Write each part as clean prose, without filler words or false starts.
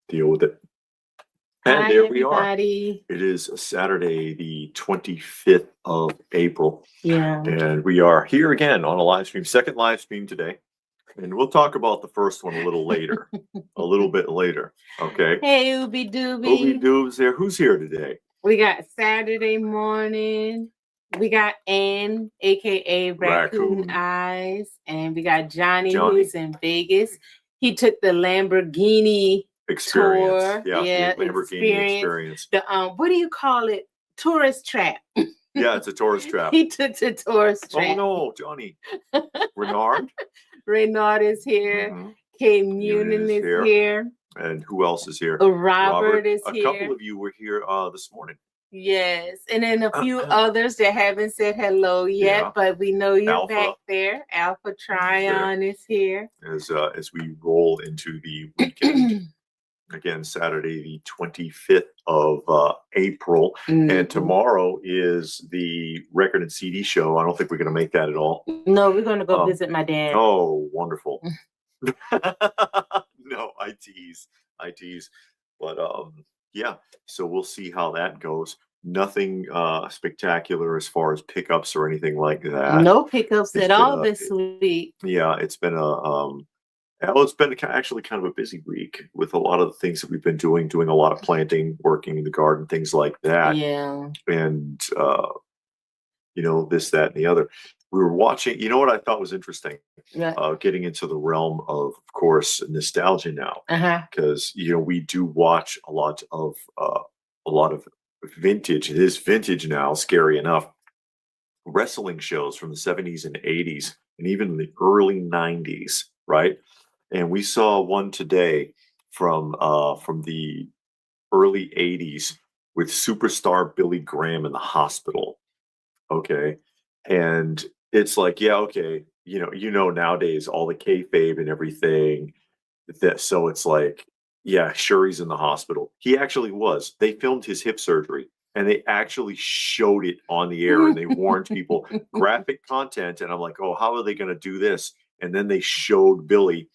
Deal with it. And Hi, there we are. everybody. It is Saturday, the 25th of April. Yeah. And we are here again on a live stream, second live stream today. And we'll talk about the first one a little later, a little bit later. Okay. Hey, Ooby Dooby. Ooby Doob's there. Who's here today? We got Saturday morning. We got Ann, aka Raccoon Eyes, and we got Johnny, who's in Vegas. He took the Lamborghini experience. Tour. Yeah, Lamborghini experience. The what do you call it? Tourist trap. Yeah, it's a tourist trap. He took the tourist trap. Oh no, Johnny. Renard. Renard is here. Mm-hmm. Kay Munin is here. And who else is here? Robert is here. A couple of you were here this morning. Yes, and then a few others that haven't said hello yet, but we know you're back there. Alpha Tryon is here. As we roll into the weekend. Again, Saturday, the 25th of April. Mm-hmm. And tomorrow is the record and CD show. I don't think we're going to make that at all. No, we're going to go visit my dad. Oh, wonderful. No, I tease. But yeah, so we'll see how that goes. Nothing spectacular as far as pickups or anything like that. No pickups at all this week. Yeah, it's been it's been actually kind of a busy week with a lot of the things that we've been doing a lot of planting, working in the garden, things like that. Yeah. And, this, that, and the other. We were watching, you know what I thought was interesting? Yeah. Getting into the realm of course, nostalgia now. Because, we do watch a lot of vintage. It is vintage now, scary enough. Wrestling shows from the 70s and 80s, and even the early 90s, right? And we saw one today from the early 80s with superstar Billy Graham in the hospital. Okay. And it's like, yeah, okay, nowadays all the kayfabe and everything. So it's like, yeah, sure, he's in the hospital. He actually was. They filmed his hip surgery and they actually showed it on the air and they warned people graphic content. And I'm like, oh, how are they going to do this? And then they showed Billy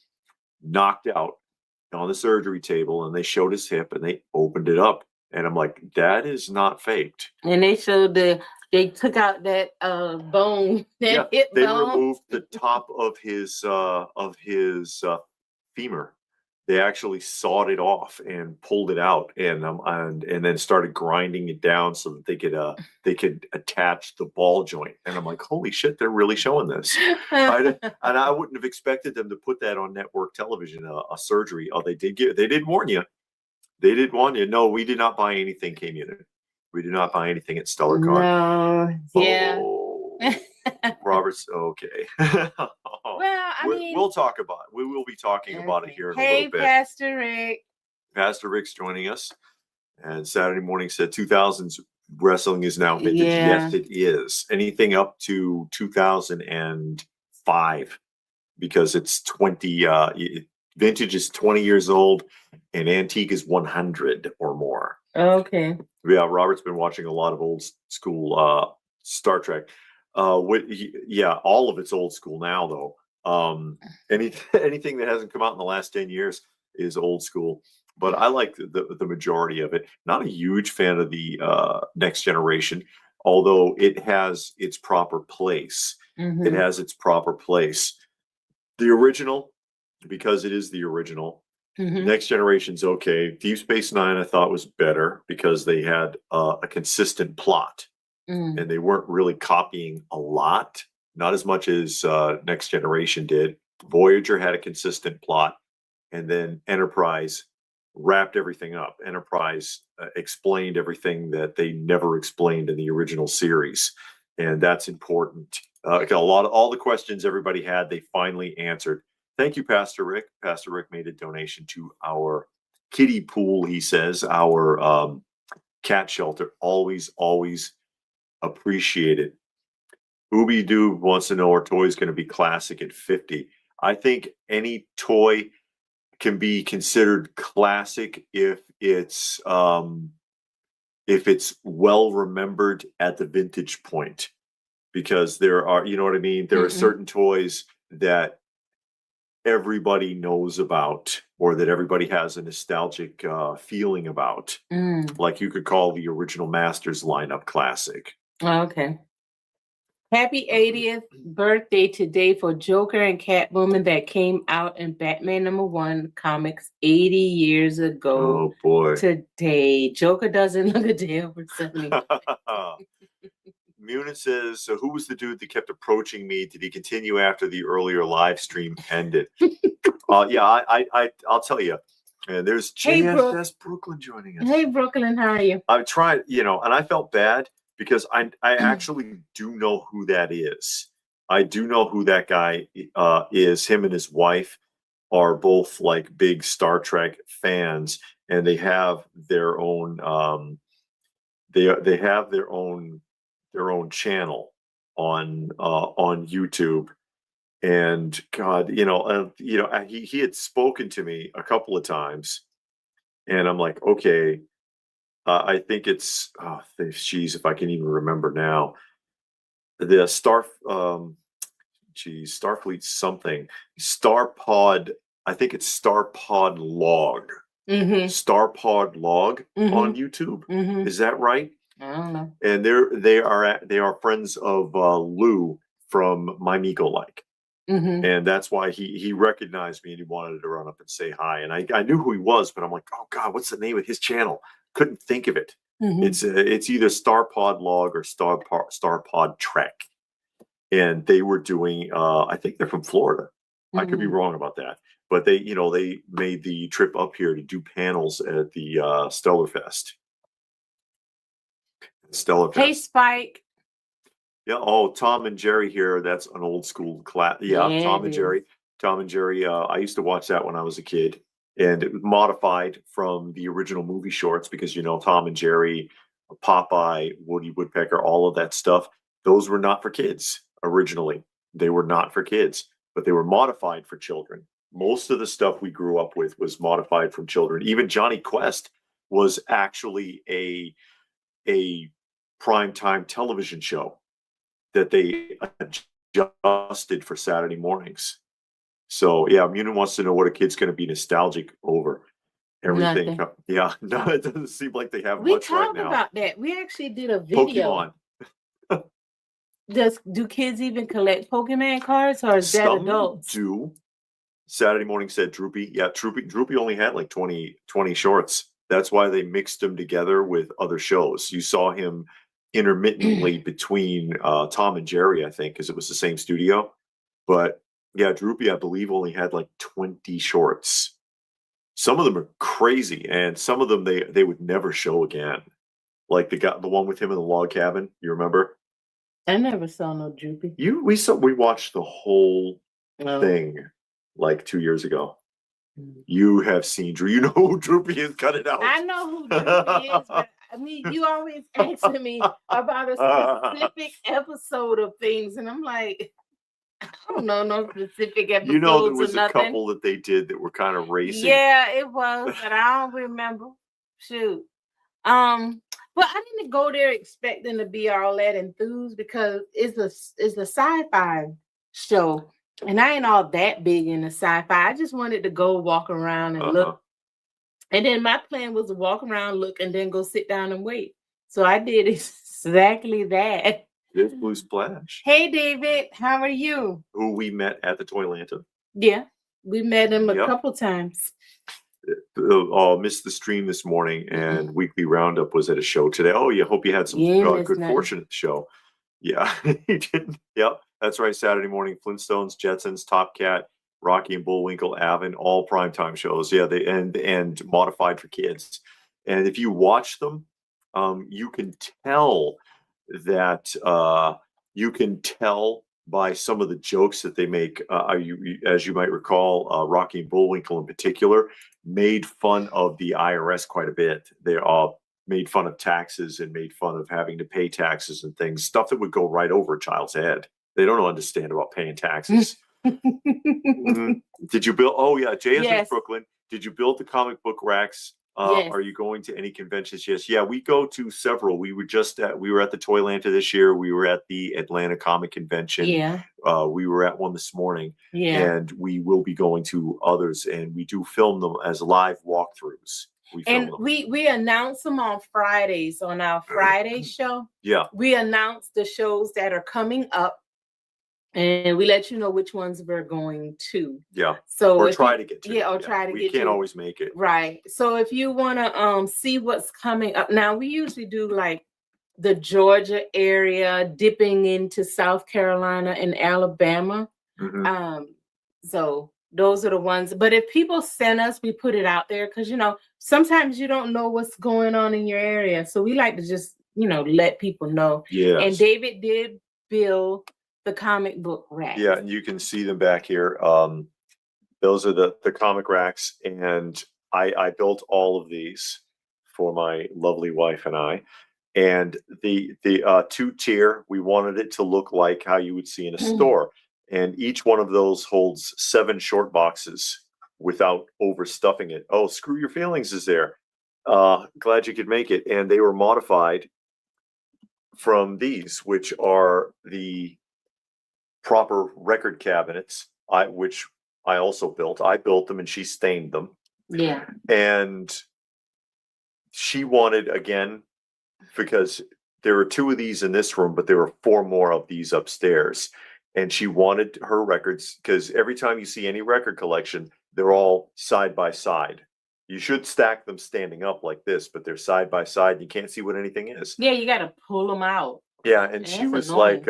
knocked out on the surgery table and they showed his hip and they opened it up. And I'm like, that is not faked. And they showed they took out that bone, that hip they bone. Removed the top of his femur. They actually sawed it off and pulled it out and then started grinding it down so that they could attach the ball joint. And I'm like, holy shit, they're really showing this. And I wouldn't have expected them to put that on network television, a surgery. Oh, they did warn you. They did warn you. No, we did not buy anything, K-Unit. We did not buy anything at Stellar Con. No, yeah. Oh, Robert's okay. Well, I mean, we'll talk about it. We will be talking about it here in a little bit. Hey, Pastor Rick. Pastor Rick's joining us. And Saturday morning said 2000s wrestling is now vintage. Yeah. Yes, it is. Anything up to 2005 because it's 20. Vintage is 20 years old and antique is 100 or more. Okay. Yeah, Robert's been watching a lot of old school Star Trek. All of it's old school now, though. Anything that hasn't come out in the last 10 years is old school. But I like the majority of it. Not a huge fan of the Next Generation, although it has its proper place. Mm-hmm. It has its proper place. The original, because it is the original. Mm-hmm. Next Generation's okay. Deep Space Nine I thought was better because they had a consistent plot. Mm. And they weren't really copying a lot, not as much as Next Generation did. Voyager had a consistent plot, and then Enterprise wrapped everything up. Enterprise explained everything that they never explained in the original series, and that's important. All the questions everybody had, they finally answered. Thank you, Pastor Rick. Pastor Rick made a donation to our kiddie pool, he says, our cat shelter. Always appreciate it. Ooby Doob wants to know our toy is going to be classic at 50. I think any toy can be considered classic if it's well remembered at the vintage point, because there are, you know what I mean? There are certain toys that everybody knows about, or that everybody has a nostalgic feeling about. Like you could call the original Masters lineup classic. Okay. Happy 80th birthday today for Joker and Catwoman that came out in Batman #1 comics 80 years ago. Oh boy. Today. Joker doesn't look a day over 70. Munin says, so who was the dude that kept approaching me? Did he continue after the earlier live stream ended? Yeah, I'll tell you. There's JSS Brooklyn joining us. Hey, Brooklyn, how are you? I've tried, and I felt bad because I actually do know who that is. I do know who that guy is. Him and his wife are both like big Star Trek fans, and they have their own they have their own channel on YouTube. And God, he had spoken to me a couple of times, and I'm like, okay, I think it's if I can even remember now, the Starfleet something, Starpod. I think it's Starpod Log. Starpod Log on YouTube. Is that right? I don't know. And they are friends of Lou from My Miko Like. And that's why he recognized me and he wanted to run up and say hi. And I knew who he was, but I'm like, oh God, what's the name of his channel? Couldn't think of it. It's either Starpod Log or Starpod Trek. And they were doing, I think they're from Florida. I could be wrong about that. But they made the trip up here to do panels at the Stellar Fest. Hey, Spike. Yeah. Oh, Tom and Jerry here. That's an old school class. Yeah, Tom and Jerry. Tom and Jerry. I used to watch that when I was a kid, and it was modified from the original movie shorts because Tom and Jerry, Popeye, Woody Woodpecker, all of that stuff. Those were not for kids originally. They were not for kids, but they were modified for children. Most of the stuff we grew up with was modified from children. Even Johnny Quest was actually a primetime television show that they adjusted for Saturday mornings. So yeah, Munin wants to know what a kid's going to be nostalgic over. Everything. Nothing. Yeah, no, it doesn't seem like they have much right now. We talked about that. We actually did a video. Pokemon. Do kids even collect Pokemon cards, or is that adults? Some do. Saturday morning said Droopy. Yeah, Droopy only had like 20 shorts. That's why they mixed them together with other shows. You saw him intermittently between Tom and Jerry, I think, because it was the same studio. But yeah, Droopy, I believe, only had like 20 shorts. Some of them are crazy, and some of them they would never show again. Like the one with him in the log cabin. You remember? I never saw no Droopy. We watched the whole thing like 2 years ago. You have seen Drew. You know who Droopy is. Cut it out. I know who Droopy is, but I mean, you always asking me about a specific episode of things, and I'm like, I don't know no specific episodes. There was a couple that they did that were kind of racing. Yeah, it was, but I don't remember. Shoot. But I didn't go there expecting to be all that enthused because it's a sci-fi show. And I ain't all that big into sci-fi. I just wanted to go walk around and look. And then my plan was to walk around, look, and then go sit down and wait. So I did exactly that. There's Blue Splash. Hey, David. How are you? Who we met at the Toy Lantern. Yeah. We met him a couple times. Missed the stream this morning, and Weekly Roundup was at a show today. Oh, you hope you had some good fortune at the show. Yeah, he did. Yep. That's right. Saturday morning, Flintstones, Jetsons, Top Cat, Rocky and Bullwinkle, Avon, all primetime shows. Yeah, they and modified for kids. And if you watch them, you can tell that by some of the jokes that they make. As you might recall, Rocky and Bullwinkle in particular made fun of the IRS quite a bit. They all made fun of taxes and made fun of having to pay taxes and things, stuff that would go right over a child's head. They don't understand about paying taxes. Did you build? Oh yeah, JS in Brooklyn. Did you build the comic book racks Yes. Are you going to any conventions? Yes. Yeah, we go to several. We were at the Toylanta this year. We were at the Atlanta Comic Convention. Yeah. We were at one this morning. Yeah. And we will be going to others, and we do film them as live walkthroughs. We announce them on Fridays on our Friday show. Yeah. We announce the shows that are coming up, and we let you know which ones we're going to. Yeah. So or try to get to. Yeah, or try to get to. We can't always make it. Right. So if you want to see what's coming up. Now, we usually do like the Georgia area, dipping into South Carolina and Alabama. Mm-hmm. So those are the ones. But if people send us, we put it out there because, sometimes you don't know what's going on in your area. So we like to just, let people know. Yeah. And David did build the comic book racks. Yeah, and you can see them back here. Those are the comic racks, and I built all of these for my lovely wife and I. And the 2-tier, we wanted it to look like how you would see in a store. And each one of those holds 7 short boxes without overstuffing it. Oh, Screw Your Feelings is there. Glad you could make it. And they were modified from these, which are the proper record cabinets, which I also built. I built them and she stained them. Yeah. And she wanted, again, because there were 2 of these in this room, but there were 4 more of these upstairs. And she wanted her records, because every time you see any record collection, they're all side by side. You should stack them standing up like this, but they're side by side. You can't see what anything is. Yeah, you got to pull them out. Yeah, and she was like,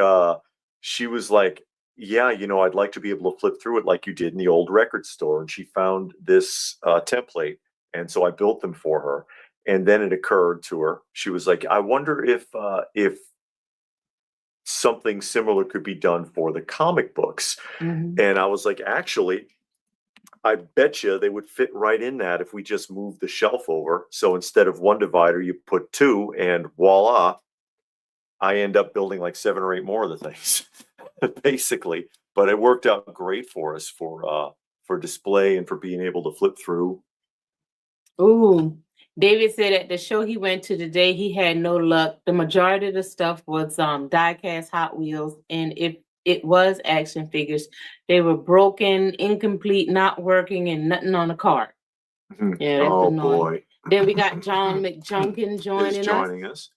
yeah, I'd like to be able to flip through it like you did in the old record store. And she found this template. And so I built them for her. And then it occurred to her. She was like, I wonder if something similar could be done for the comic books. Mm-hmm. And I was like, actually, I bet you they would fit right in that if we just moved the shelf over. So instead of 1 divider, you put 2, and voila, I end up building like 7 or 8 more of the things, basically. But it worked out great for us for display and for being able to flip through. Ooh, David said at the show he went to today, he had no luck. The majority of the stuff was die-cast Hot Wheels, and if it was action figures, they were broken, incomplete, not working, and nothing on the cart. Mm-hmm. Yeah, that's annoying. Boy. Then we got John McJunkin joining us.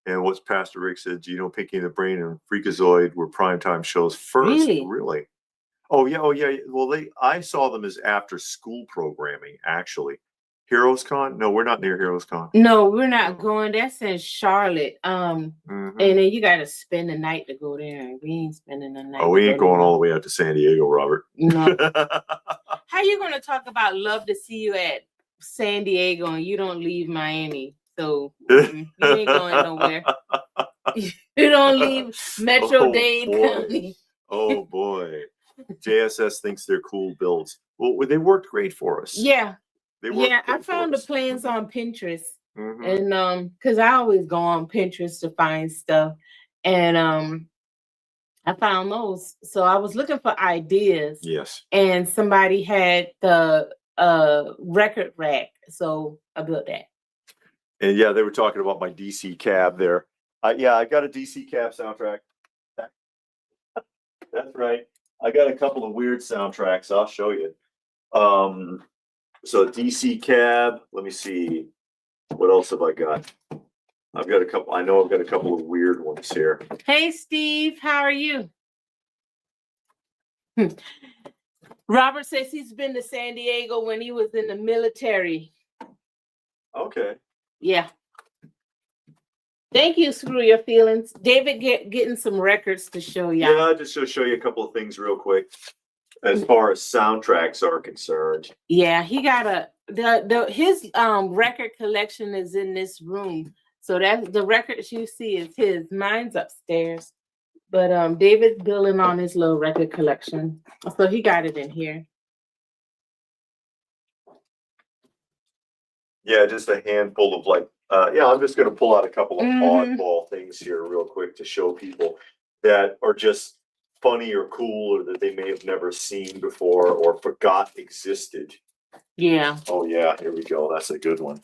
And what's Pastor Rick said, Pinky and the Brain and Freakazoid were primetime shows first. Really? Oh yeah. Well, I saw them as after school programming, actually. Heroes Con? No, we're not near Heroes Con. No, we're not going. That's in Charlotte. And then you got to spend the night to go there. We ain't spending the night. Oh, we ain't going all the way out to San Diego, Robert. No. How you going to talk about love to see you at San Diego and you don't leave Miami? So you ain't going nowhere. You don't leave Metro-Dade County. Oh boy. JSS thinks they're cool builds. Well, they worked great for us. Yeah. I found the plans on Pinterest. Mm-hmm. And because I always go on Pinterest to find stuff. And I found those. So I was looking for ideas. Yes. And somebody had the record rack. So I built that. And yeah, they were talking about my DC cab there. I got a DC cab soundtrack. That's right. I got a couple of weird soundtracks. I'll show you. So DC cab. Let me see. What else have I got? I've got a couple. I know I've got a couple of weird ones here. Hey, Steve. How are you? Robert says he's been to San Diego when he was in the military. Okay. Yeah. Thank you, Screw Your Feelings. David getting some records to show y'all. Yeah, just to show you a couple of things real quick. As far as soundtracks are concerned. Yeah, he got his record collection is in this room. So that's the records you see is his. Mine's upstairs. But David's building on his little record collection. So he got it in here. Yeah, just a handful of I'm just going to pull out a couple of oddball things here real quick to show people that are just funny or cool or that they may have never seen before or forgot existed. Yeah. Oh yeah, here we go. That's a good one.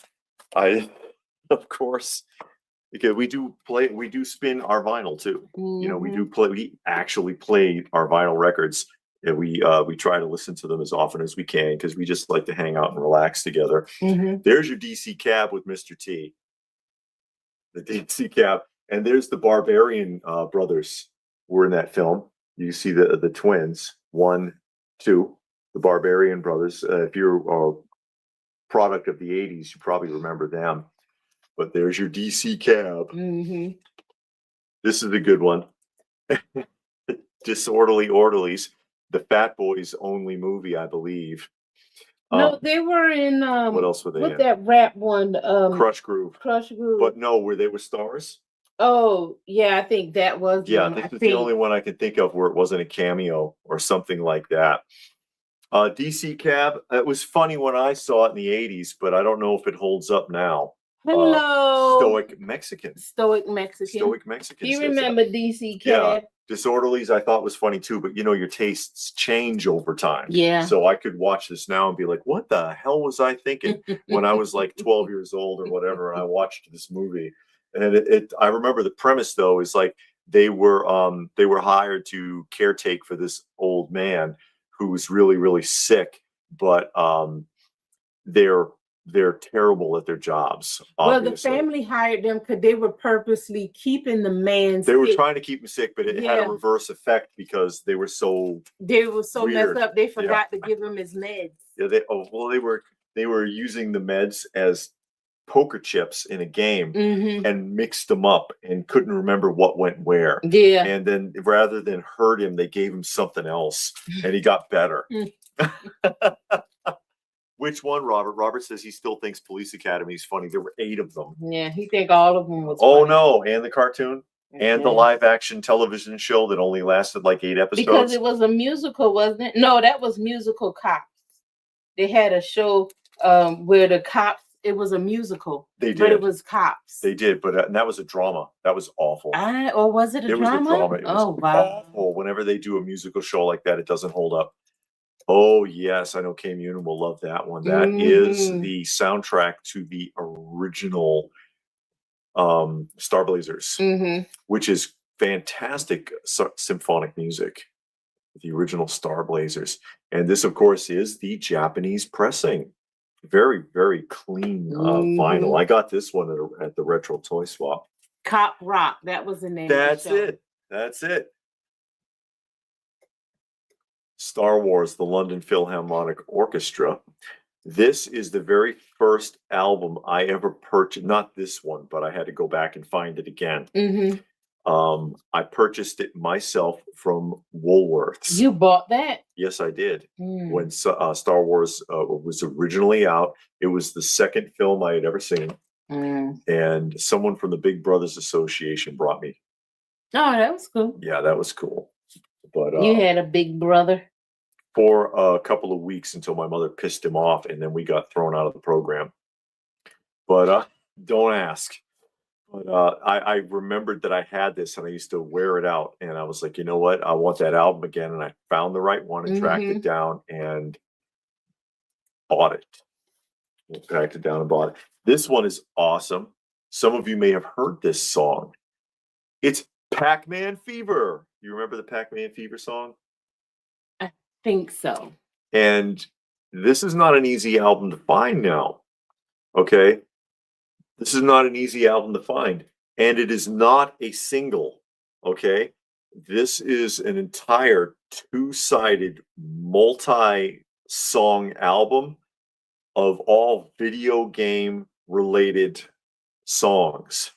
Of course, because we do spin our vinyl too. You know, we actually play our vinyl records, and we try to listen to them as often as we can because we just like to hang out and relax together. There's your DC Cab with Mr. T. The DC Cab, and there's the Barbarian brothers were in that film. You see the twins, 1, 2, the Barbarian brothers. If you're a product of the 80s, you probably remember them. But there's your DC Cab. This is a good one. Disorderly Orderlies, the Fat Boys only movie, I believe. No, they were in what else were they in? that rap one? Crush Groove. Crush Groove. But no, where they were stars? Oh, yeah, I think that was Yeah, this is the only one I can think of where it wasn't a cameo or something like that. DC Cab, it was funny when I saw it in the 80s, but I don't know if it holds up now. Hello. Stoic Mexican. Stoic Mexican. Stoic Mexican. Do you remember DC Cab? Yeah. Disorderlies I thought was funny too, but you know, your tastes change over time. Yeah. So I could watch this now and be like, what the hell was I thinking when I was like 12 years old or whatever, and I watched this movie. And I remember the premise though is like they were hired to caretake for this old man who was really, really sick, but they're terrible at their jobs. Obviously. Well, the family hired them because they were purposely keeping the man sick. They were trying to keep him sick, but it had a reverse effect because they were so weird. Messed up. They forgot to give him his meds. Yeah, they were using the meds as poker chips in a game and mixed them up and couldn't remember what went where. Yeah. And then rather than hurt him, they gave him something else and he got better. Which one, Robert? Robert says he still thinks Police Academy is funny. There were 8 of them. Yeah, he think all of them was funny. Oh, no, and the cartoon and the live action television show that only lasted like 8 episodes. Because it was a musical, wasn't it? No, that was Musical Cops. They had a show where the cops, it was a musical. They did. But it was cops. They did, but and that was a drama. That was awful. Or was it a drama? It was a drama. It was awful. Whenever they do a musical show like that, it doesn't hold up. Oh, yes. I know Cam Union will love that one. That is the soundtrack to the original Star Blazers, which is fantastic symphonic music. The original Star Blazers. And this, of course, is the Japanese pressing. Very, very clean vinyl. I got this one at the Retro Toy Swap. Cop Rock. That was the name of the show. That's it. That's it. Star Wars, the London Philharmonic Orchestra. This is the very first album I ever purchased. Not this one, but I had to go back and find it again. I purchased it myself from Woolworths. You bought that? Yes, I did. When Star Wars was originally out, it was the second film I had ever seen. And someone from the Big Brothers Association brought me. Oh, that was cool. Yeah, that was cool. But you had a big brother? For a couple of weeks until my mother pissed him off, and then we got thrown out of the program. But don't ask. But I remembered that I had this, and I used to wear it out. And I was like, you know what? I want that album again. And I found the right one and tracked it down and bought it. Tracked it down and bought it. This one is awesome. Some of you may have heard this song. It's Pac-Man Fever. You remember the Pac-Man Fever song? I think so. And this is not an easy album to find now. Okay? This is not an easy album to find. And it is not a single. Okay? This is an entire 2-sided multi-song album of all video game related songs.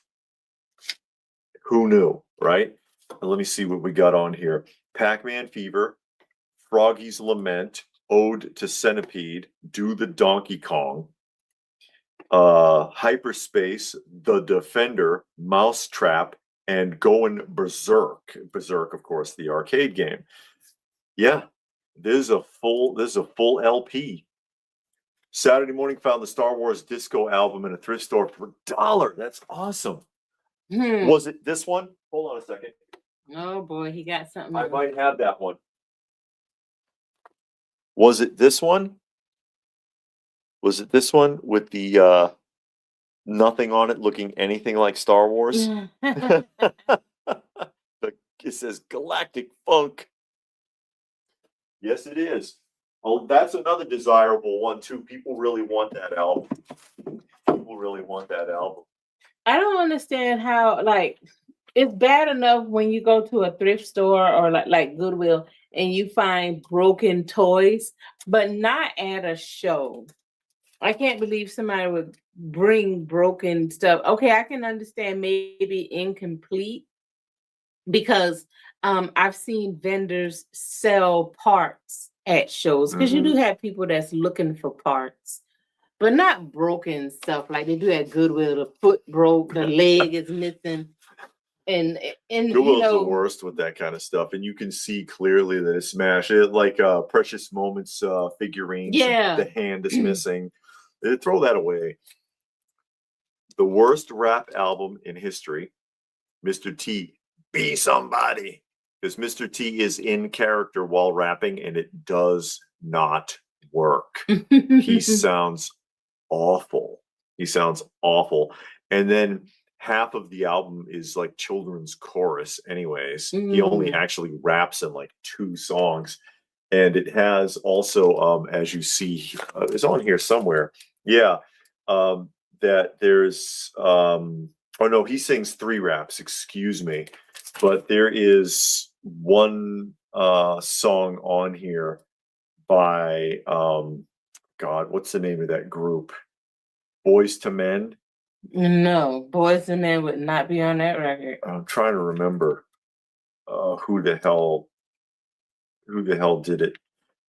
Who knew, right? Let me see what we got on here. Pac-Man Fever, Froggy's Lament, Ode to Centipede, Do the Donkey Kong, Hyperspace, The Defender, Mousetrap, and Going Berserk. Berserk, of course, the arcade game. Yeah, this is a full LP. Saturday morning found the Star Wars Disco album in a thrift store for $1. That's awesome. Was it this one? Hold on a second. Oh boy, he got something. I might have that one. Was it this one? Was it this one with the nothing on it looking anything like Star Wars? It says Galactic Funk. Yes, it is. Oh, that's another desirable one too. People really want that album. People really want that album. I don't understand how, like, it's bad enough when you go to a thrift store or like Goodwill and you find broken toys, but not at a show. I can't believe somebody would bring broken stuff. Okay, I can understand maybe incomplete because I've seen vendors sell parts at shows because you do have people that's looking for parts, but not broken stuff like they do at Goodwill. The foot broke, the leg is missing, and Goodwill's the worst with that kind of stuff, and you can see clearly that it's smashed. It like Precious Moments figurines. Yeah, the hand is missing. They throw that away. The worst rap album in history, Mr. T, Be Somebody. Because Mr. T is in character while rapping, and it does not work. He sounds awful. He sounds awful. And then half of the album is like children's chorus anyways. He only actually raps in like 2 songs. And it has also, as you see, it's on here somewhere. Yeah. That there's, oh no, he sings 3 raps, excuse me. But there is one song on here by, God, what's the name of that group? Boys to Men? No, Boys to Men would not be on that record. I'm trying to remember who the hell did it.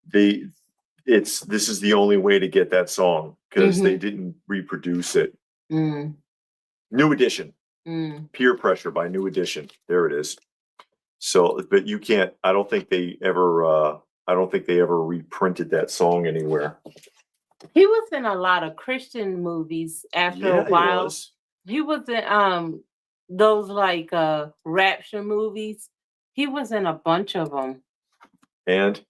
This is the only way to get that song because they didn't reproduce it. New Edition. Peer Pressure by New Edition. There it is. So, but you can't. I don't think they ever reprinted that song anywhere. He was in a lot of Christian movies after a while. He was in those like rapture movies. He was in a bunch of them. And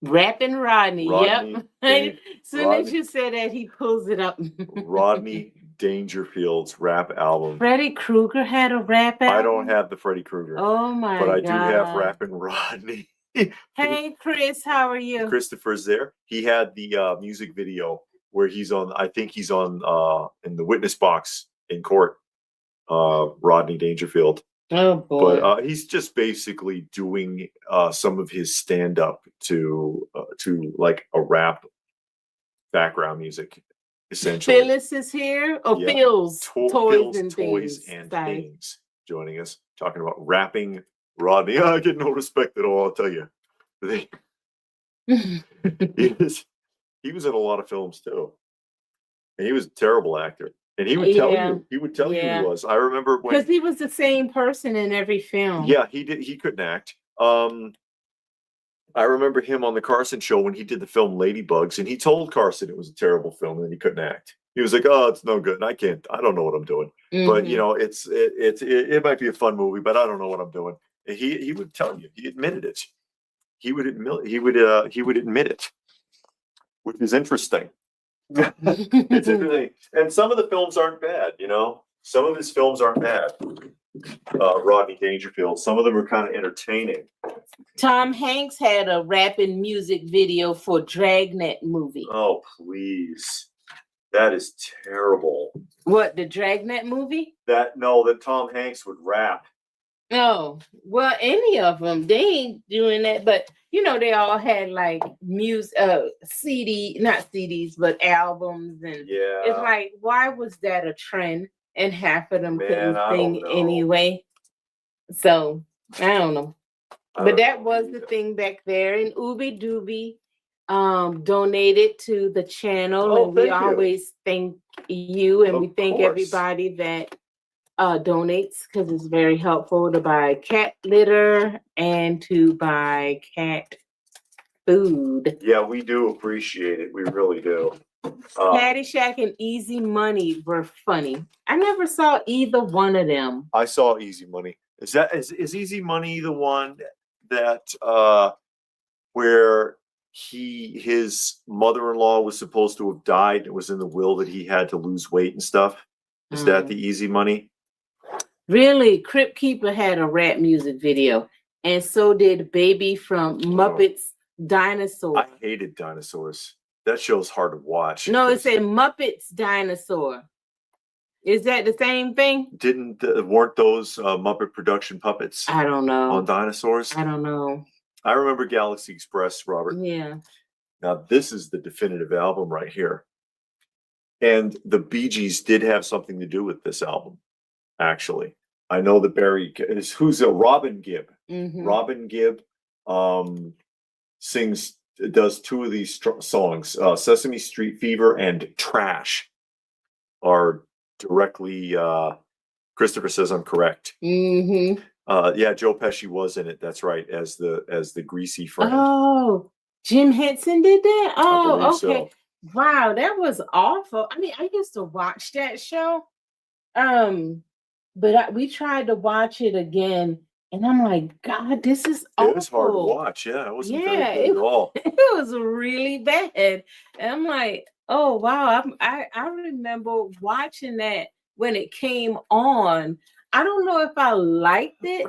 Rapping Rodney. Yep. As soon as you said that, he pulls it up. Rodney Dangerfield's rap album. Freddy Krueger had a rap album? I don't have the Freddy Krueger. Oh my God. But I do have Rapping Rodney. Hey, Chris, how are you? Christopher's there. He had the music video where he's on, I think he's on in the witness box in court, Rodney Dangerfield. Oh boy. But he's just basically doing some of his stand-up to like a rap background music, essentially. Phyllis is here. Oh, yeah. Phil's Toys and Things. Joining us, talking about rapping Rodney. I get no respect at all, I'll tell you. He was in a lot of films too. And he was a terrible actor. And he would tell you, he was. I remember when, because he was the same person in every film. Yeah, he couldn't act. I remember him on the Carson show when he did the film Ladybugs, and he told Carson it was a terrible film and he couldn't act. He was like, "Oh, it's no good. And I don't know what I'm doing." But you know, it might be a fun movie, but I don't know what I'm doing. And he would tell you, he admitted it. He would admit it, which is interesting. It's interesting. And some of the films aren't bad, you know. Some of his films aren't bad. Rodney Dangerfield. Some of them are kind of entertaining. Tom Hanks had a rapping music video for Dragnet movie. Oh, please. That is terrible. What, the Dragnet movie? That Tom Hanks would rap. Oh, well, any of them. They ain't doing that, but you know, they all had like music, not CDs, but albums. And it's like, why was that a trend? And half of them couldn't sing anyway. So I don't know. But that was the thing back there. And Ooby Dooby donated to the channel. And we always thank you. And we thank everybody that donates, because it's very helpful to buy cat litter and to buy cat food. Yeah, we do appreciate it. We really do. Caddyshack and Easy Money were funny. I never saw either one of them. I saw Easy Money. Is Easy Money the one that where his mother-in-law was supposed to have died. It was in the will that he had to lose weight and stuff. Is that the Easy Money? Really? Crypt Keeper had a rap music video, and so did Baby from Muppets Dinosaur. I hated dinosaurs. That show's hard to watch. No, it said Muppets Dinosaur. Is that the same thing? Weren't those Muppet production puppets? I don't know. On dinosaurs? I don't know. I remember Galaxy Express, Robert. Yeah. Now, this is the definitive album right here. And the Bee Gees did have something to do with this album, actually. I know that Robin Gibb. Robin Gibb does two of these songs. Sesame Street Fever and Trash are directly, Christopher says I'm correct. Yeah, Joe Pesci was in it. That's right, as the greasy friend. Oh, Jim Henson did that? Oh, okay. So. Wow, that was awful. I mean, I used to watch that show. But we tried to watch it again, and I'm like, God, this is awful. It was hard to watch. Yeah, it wasn't very good at all. It was really bad. And I'm like, oh wow. I remember watching that when it came on. I don't know if I liked it,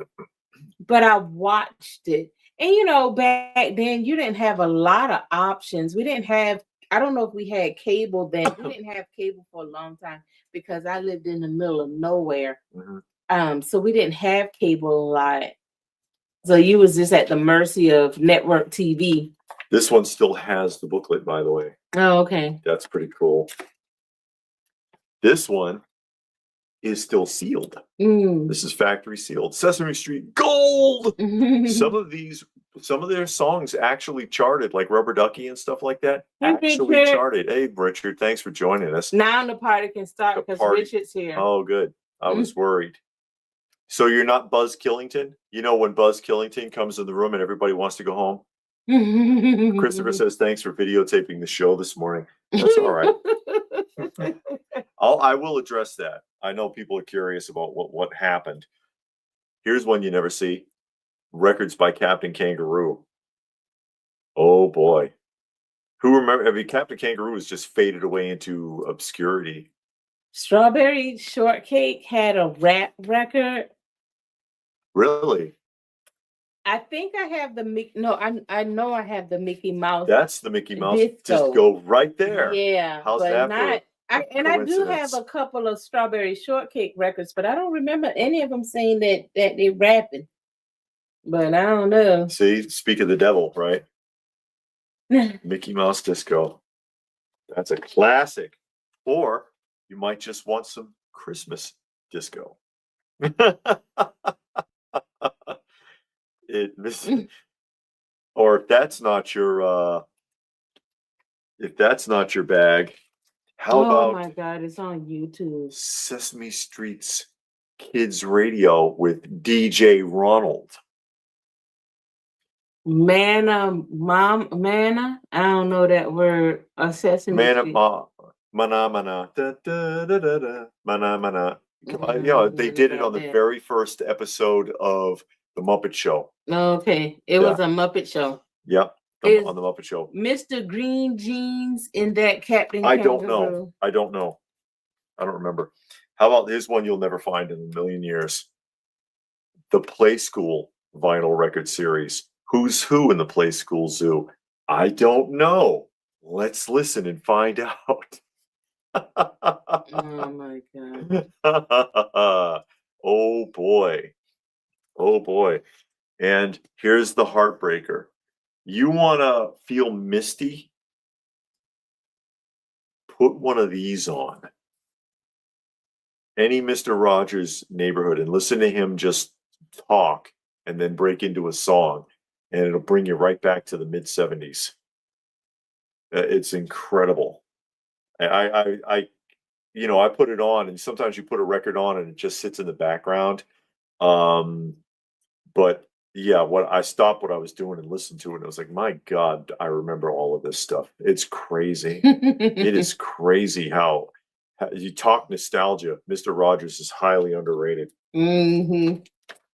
but I watched it. And back then you didn't have a lot of options. We didn't have, I don't know if we had cable then. We didn't have cable for a long time because I lived in the middle of nowhere. So we didn't have cable a lot. So you was just at the mercy of network TV. This one still has the booklet, by the way. Oh, okay. That's pretty cool. This one is still sealed. This is factory sealed. Sesame Street Gold. Some of their songs actually charted, like Rubber Ducky and stuff like that. Actually charted. Hey, Richard, thanks for joining us. Now the party can start because Richard's here. Oh, good. I was worried. So you're not Buzz Killington? You know when Buzz Killington comes in the room and everybody wants to go home? Christopher says, thanks for videotaping the show this morning. That's all right. I will address that. I know people are curious about what happened. Here's one you never see. Records by Captain Kangaroo. Oh boy. Who remember? I mean, Captain Kangaroo has just faded away into obscurity. Strawberry Shortcake had a rap record. Really? I think I have I know I have the Mickey Mouse. That's the Mickey Mouse. Disco. Just go right there. Yeah. How's that? I do have a couple of Strawberry Shortcake records, but I don't remember any of them saying that they're rapping. But I don't know. See, speak of the devil, right? Mickey Mouse Disco. That's a classic. Or you might just want some Christmas disco. Or if that's not your bag, how about? Oh my God, it's on YouTube. Sesame Street's Kids Radio with DJ Ronald. Manna. I don't know that word. Sesame Street. Mana, da, da, da, da, da, mana. They did it on the very first episode of The Muppet Show. Okay. It was a Muppet Show. Yep. On the Muppet Show. Mr. Green Jeans in that Captain Kangaroo. I don't know. I don't remember. How about this one you'll never find in a million years? The Play School vinyl record series. Who's Who in the Play School Zoo? I don't know. Let's listen and find out. Oh my God. Oh boy. And here's the heartbreaker. You want to feel misty? Put one of these on. Any Mr. Rogers Neighborhood and listen to him just talk and then break into a song, and it'll bring you right back to the mid-70s. It's incredible. I put it on, and sometimes you put a record on and it just sits in the background. But yeah, I stopped what I was doing and listened to it. And I was like, my God, I remember all of this stuff. It's crazy. It is crazy how you talk nostalgia. Mr. Rogers is highly underrated.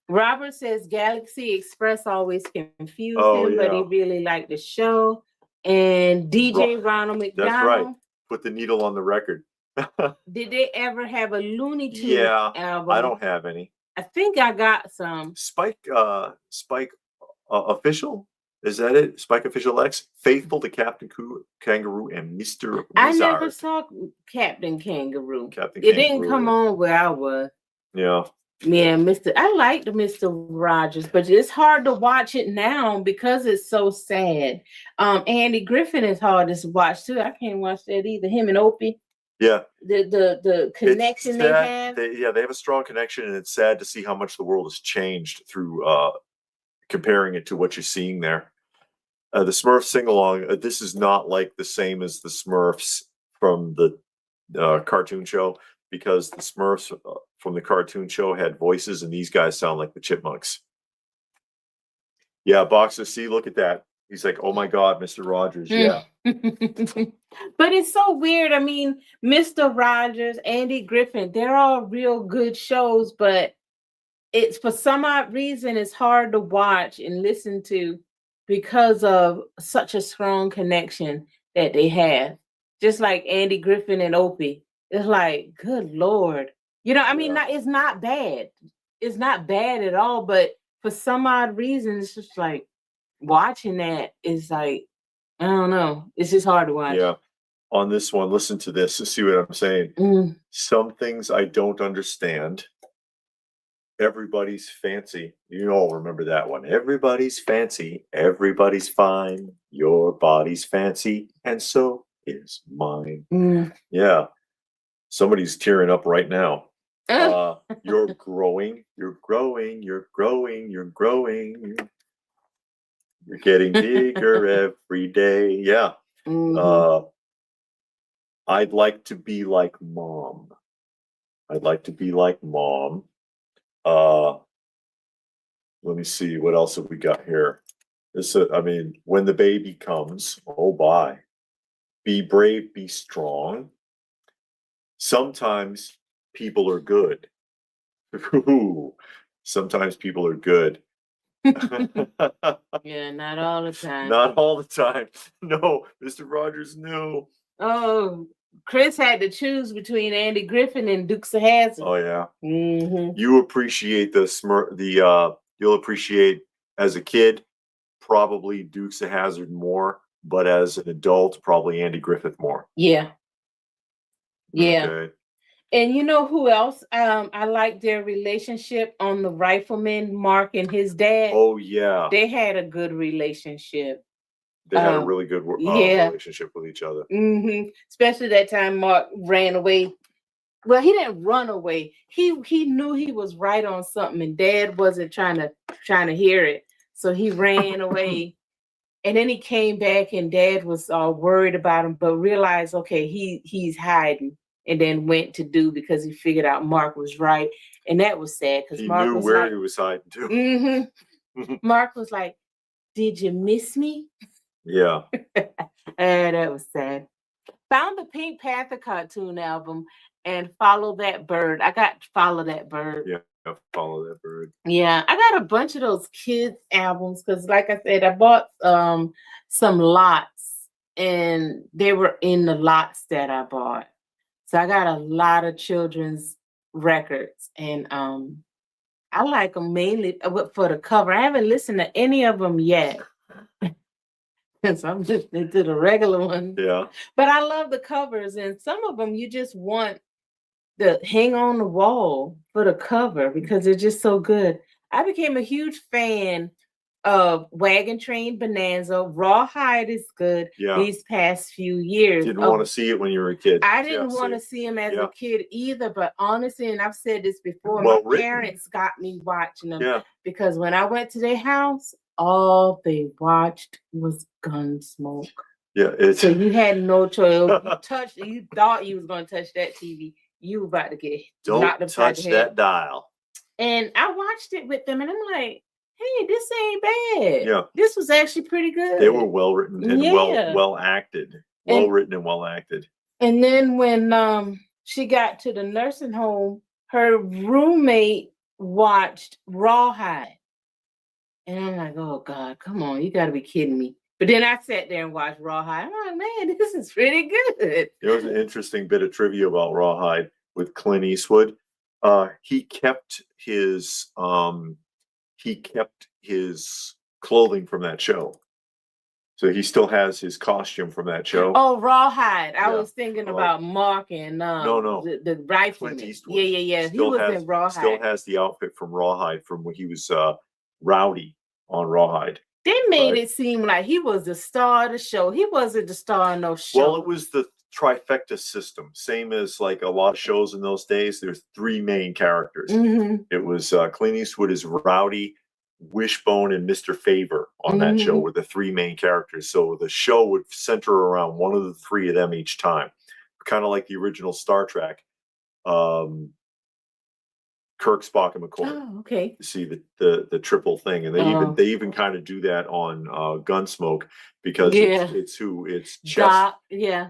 Robert says Galaxy Express always confused him, but he really liked the show. and DJ Ronald McDonald. That's right. Put the needle on the record. Did they ever have a Looney Tunes Yeah, album? I don't have any. I think I got some. Spike Official? Is that it? Spike Official X? Faithful to Captain Kangaroo and Mr. Wizard. I never saw Captain Kangaroo. Captain It didn't come on where I was. Yeah. Yeah, I liked Mr. Rogers, but it's hard to watch it now because it's so sad. Andy Griffin is hard to watch too. I can't watch that either. Him and Opie. Yeah. The connection they have. They have a strong connection, and it's sad to see how much the world has changed through comparing it to what you're seeing there. The Smurfs sing-along, this is not like the same as the Smurfs from the cartoon show, because the Smurfs from the cartoon show had voices, and these guys sound like the Chipmunks. Yeah, Boxer, see, look at that. He's like, oh my God, Mr. Rogers, yeah. But it's so weird. I mean, Mr. Rogers, Andy Griffin, they're all real good shows, but it's for some odd reason it's hard to watch and listen to because of such a strong connection that they have. Just like Andy Griffin and Opie. It's like, good Lord. You know, I mean, it's not bad. It's not bad at all, but for some odd reason, it's just like watching that is like, I don't know. It's just hard to watch. Yeah. On this one, listen to this and see what I'm saying. Some things I don't understand. Everybody's fancy. You all remember that one. Everybody's fancy. Everybody's fine. Your body's fancy. And so is mine. Yeah. Somebody's tearing up right now. You're growing. You're growing. You're growing. You're growing. You're getting bigger every day. Yeah. I'd like to be like Mom. I'd like to be like Mom. Let me see, what else have we got here? This, I mean, when the baby comes, oh bye. Be brave, be strong. Sometimes people are good. Ooh, sometimes people are good. Yeah, not all the time. Not all the time. No, Mr. Rogers, no. Oh, Chris had to choose between Andy Griffin and Dukes of Hazzard. Oh yeah. You appreciate you'll appreciate as a kid probably Dukes of Hazzard more, but as an adult probably Andy Griffith more. Yeah. Yeah. Okay. And you know who else? I like their relationship on the Rifleman, Mark and his dad. Oh yeah. They had a good relationship. They had a really good relationship with each other. Especially that time Mark ran away. Well, he didn't run away. He knew he was right on something, and Dad wasn't trying to hear it. So he ran away. And then he came back, and Dad was all worried about him, but realized, okay, he's hiding, and then went to do because he figured out Mark was right. And that was sad because Mark knew where he was hiding too. Mark was like, "Did you miss me?" Yeah. And that was sad. Found the Pink Panther cartoon album and Follow That Bird. I got Follow That Bird. Yeah, Follow That Bird. Yeah, I got a bunch of those kids albums because, like I said, I bought some lots, and they were in the lots that I bought. So I got a lot of children's records, and I like them mainly for the cover. I haven't listened to any of them yet. So I'm just into the regular ones. Yeah. But I love the covers, and some of them you just want to hang on the wall for the cover because they're just so good. I became a huge fan of Wagon Train Bonanza. Rawhide is good these past few years. Didn't want to see it when you were a kid. I didn't want to see him as a kid either, but honestly, and I've said this before, my parents got me watching them because when I went to their house, all they watched was Gunsmoke. Yeah, so you had no choice. You thought you was going to touch that TV. You were about to get don't touch that dial. And I watched it with them, and I'm like, hey, this ain't bad. Yeah, this was actually pretty good. They were well written and well acted. Well written and well acted. And then when she got to the nursing home, her roommate watched Rawhide. And I'm like, oh God, come on, you gotta be kidding me. But then I sat there and watched Rawhide. I'm like, man, this is pretty good. There was an interesting bit of trivia about Rawhide with Clint Eastwood. He kept his clothing from that show. So he still has his costume from that show. Oh, Rawhide. I Yeah. was thinking about Mark and no. the rifleman. Clint Eastwood. Yeah. He was in Rawhide. Still has the outfit from Rawhide from when he was Rowdy on Rawhide. They made it seem like he was the star of the show. He wasn't the star of no show. Well, it was the trifecta system, same as like a lot of shows in those days. There's three main characters. Mm-hmm. It was Clint Eastwood is Rowdy, Wishbone, and Mr. Favor on that show were the three main characters. So the show would center around one of the three of them each time, kind of like the original Star Trek. Kirk, Spock, and McCoy. Oh, okay. You see the triple thing, and they even kind of do that on Gunsmoke because it's Doc,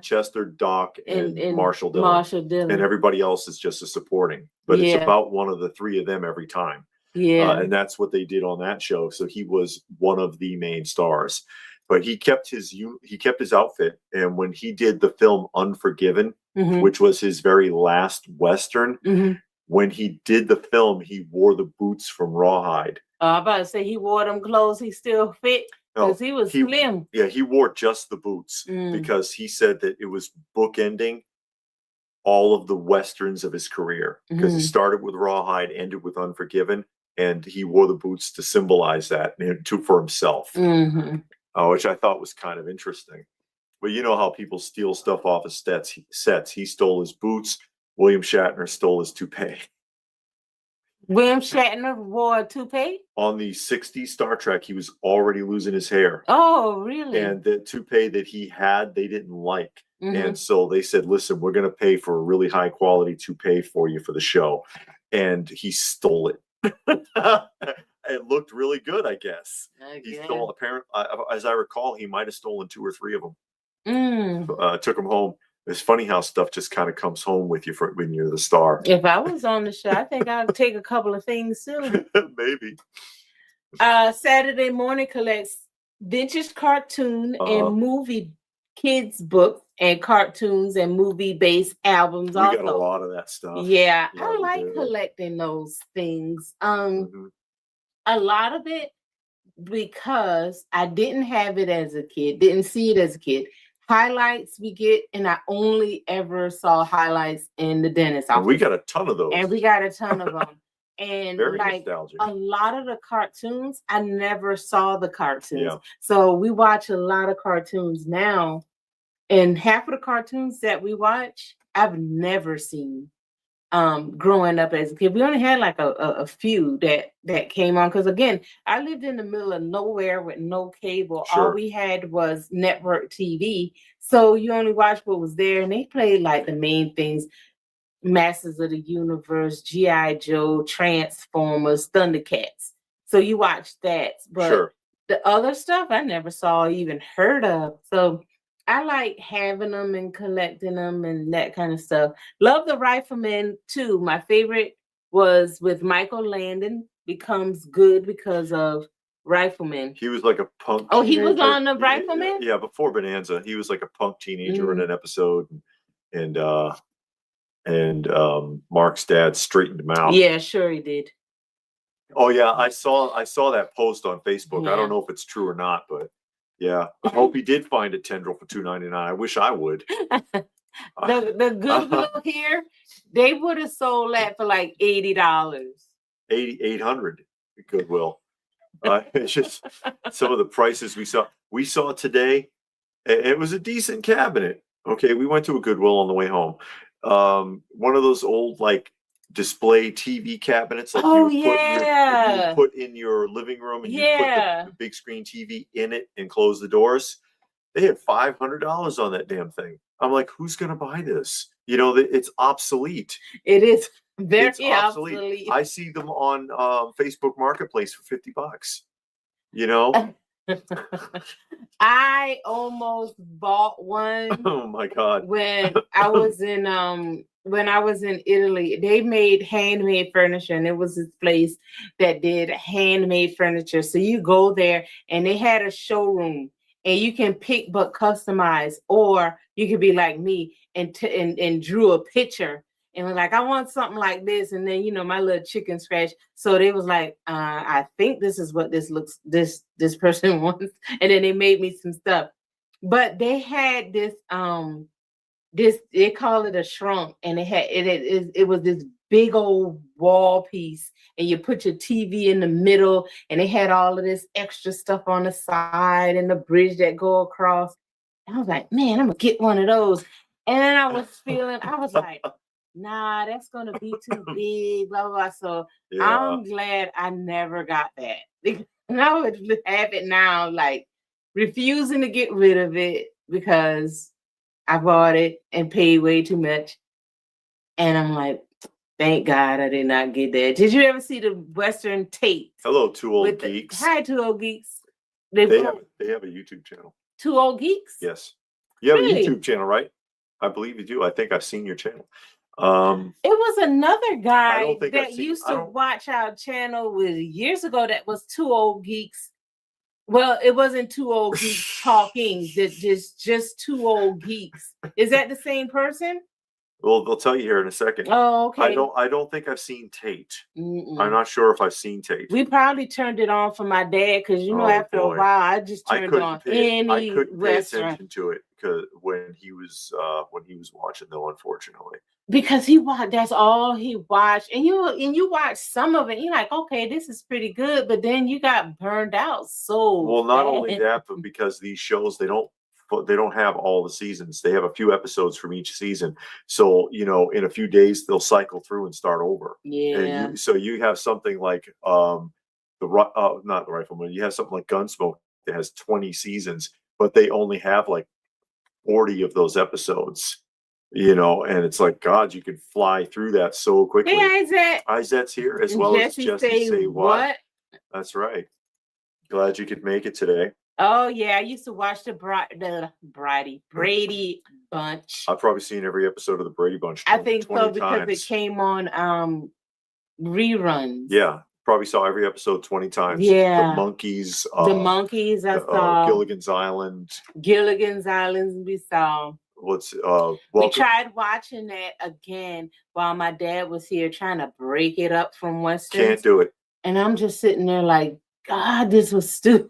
Chester, Doc, and Marshall Dillon. Marshall Dillon, and everybody else is just a supporting, but it's about one of the three of them every time. And that's what they did on that show. So he was one of the main stars, but he kept his outfit. And when he did the film Unforgiven, which was his very last Western. When he did the film, he wore the boots from Rawhide. I'm about to say he wore them clothes. He still fit because he was slim. Yeah, he wore just the boots because he said that it was bookending all of the Westerns of his career. Because he started with Rawhide, ended with Unforgiven, and he wore the boots to symbolize that for himself, which I thought was kind of interesting. But you know how people steal stuff off of sets. He stole his boots. William Shatner stole his toupee. William Shatner wore a toupee? On the 60s Star Trek, he was already losing his hair. Oh, really? And the toupee that he had, they didn't like. And so they said, listen, we're going to pay for a really high quality toupee for you for the show. And he stole it. It looked really good, I guess. He stole, apparently, as I recall, he might have stolen 2 or 3 of them. Took them home. It's funny how stuff just kind of comes home with you when you're the star. If I was on the show, I think I'd take a couple of things too. Maybe. Saturday Morning collects vintage cartoon and movie kids books and cartoons and movie-based albums. We got a lot of that stuff. Yeah, I like collecting those things. A lot of it because I didn't have it as a kid, didn't see it as a kid. Highlights we get, and I only ever saw highlights in the dentist office. And we got a ton of those. And we got a ton of them. And very like nostalgic. A lot of the cartoons, I never saw the cartoons. Yeah. So we watch a lot of cartoons now. And half of the cartoons that we watch, I've never seen growing up as a kid. We only had like a few that came on. Because again, I lived in the middle of nowhere with no cable. Sure. All we had was network TV. So you only watched what was there. And they played like the main things. Masters of the Universe, G.I. Joe, Transformers, Thundercats. So you watch that. But the other stuff I never saw, even heard of. So I like having them and collecting them and that kind of stuff. Love the Rifleman too. My favorite was with Michael Landon, Becomes Good because of Rifleman. He was like a punk. Oh, he was on the Rifleman? Yeah, before Bonanza. He was like a punk teenager in an episode. And Mark's dad straightened him out. Yeah, sure he did. Oh yeah, I saw that post on Facebook. I don't know if it's true or not, but yeah, I hope he did find a tendril for $2.99. I wish I would. the Goodwill here, they would have sold that for like $80. $800 Goodwill. It's just some of the prices we saw. We saw today. It was a decent cabinet. Okay, we went to a Goodwill on the way home. One of those old like display TV cabinets like you put in your living room and you put the big screen TV in it and close the doors. They had $500 on that damn thing. I'm like, who's gonna buy this? You know, it's obsolete. It is very obsolete. I see them on Facebook Marketplace for $50. You know. I almost bought one. Oh my God. When I was in Italy, they made handmade furniture, and it was this place that did handmade furniture. So you go there and they had a showroom and you can pick but customize, or you could be like me and drew a picture and was like, I want something like this, and then my little chicken scratch. So they was like, I think this is what this person wants, and then they made me some stuff. But they had this they call it a shrunk, and it was this big old wall piece, and you put your TV in the middle, and they had all of this extra stuff on the side and the bridge that go across. And I was like, man, I'm gonna get one of those. And then I was like, nah, that's gonna be too big, blah blah blah. So I'm glad I never got that. Because I would have it now, like refusing to get rid of it because I bought it and paid way too much. And I'm like, thank God I did not get that. Did you ever see the Western tape? Hello, Two Old Geeks. Hi, Two Old Geeks. They have a YouTube channel. Two Old Geeks? Yes. You have a YouTube channel, right? I believe you do. I think I've seen your channel. It was another guy that used to watch our channel years ago that was Two Old Geeks. Well, it wasn't Two Old Geeks talking. Just Two Old Geeks. Is that the same person? Well, they'll tell you here in a second. Oh, okay. I don't think I've seen Tate. I'm not sure if I've seen Tate. We probably turned it on for my dad because after a while I just turned on I couldn't pay attention to it because when he was watching, though, unfortunately. Because that's all he watched, and you watch some of it, you're like, okay, this is pretty good, but then you got burned out. So well, not only that, but because these shows they don't have all the seasons. They have a few episodes from each season. So, in a few days they'll cycle through and start over. Yeah. And so you have something like not the Rifleman. You have something like Gunsmoke that has 20 seasons, but they only have like 40 of those episodes. And it's like, God, you could fly through that so quickly. Hey, Isaac. Isaac's here as well as Jesse say what? That's right. Glad you could make it today. Oh yeah, I used to watch the Brady Bunch. I've probably seen every episode of the Brady Bunch. I think so because it came on reruns. Yeah, probably saw every episode 20 times. Yeah, the monkeys. I saw Gilligan's Island. Gilligan's Island we saw. We tried watching that again while my dad was here trying to break it up from Western. Can't do it. And I'm just sitting there like, God, this was stupid.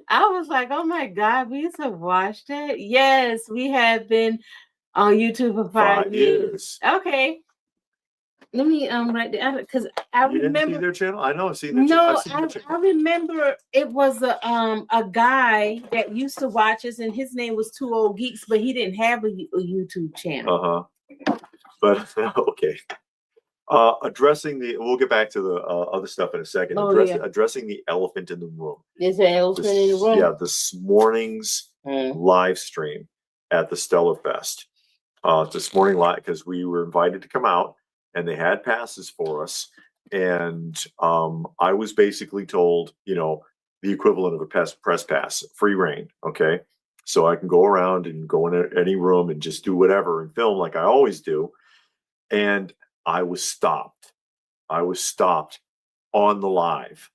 I was like, oh my God, we used to watch that. Yes, we have been on YouTube for 5 years. Okay. Let me write that because I remember. Didn't see their channel. I know I've seen their channel. I remember it was a guy that used to watch us, and his name was Two Old Geeks, but he didn't have a YouTube channel. But okay. We'll get back to the other stuff in a second. Addressing the elephant in the room. There's an elephant in the room. Yeah, this morning's live stream at the Stellar Fest. This morning live because we were invited to come out. And they had passes for us, and I was basically told, the equivalent of a press pass, free reign. Okay, so I can go around and go in any room and just do whatever and film like I always do. And I was stopped. On the live,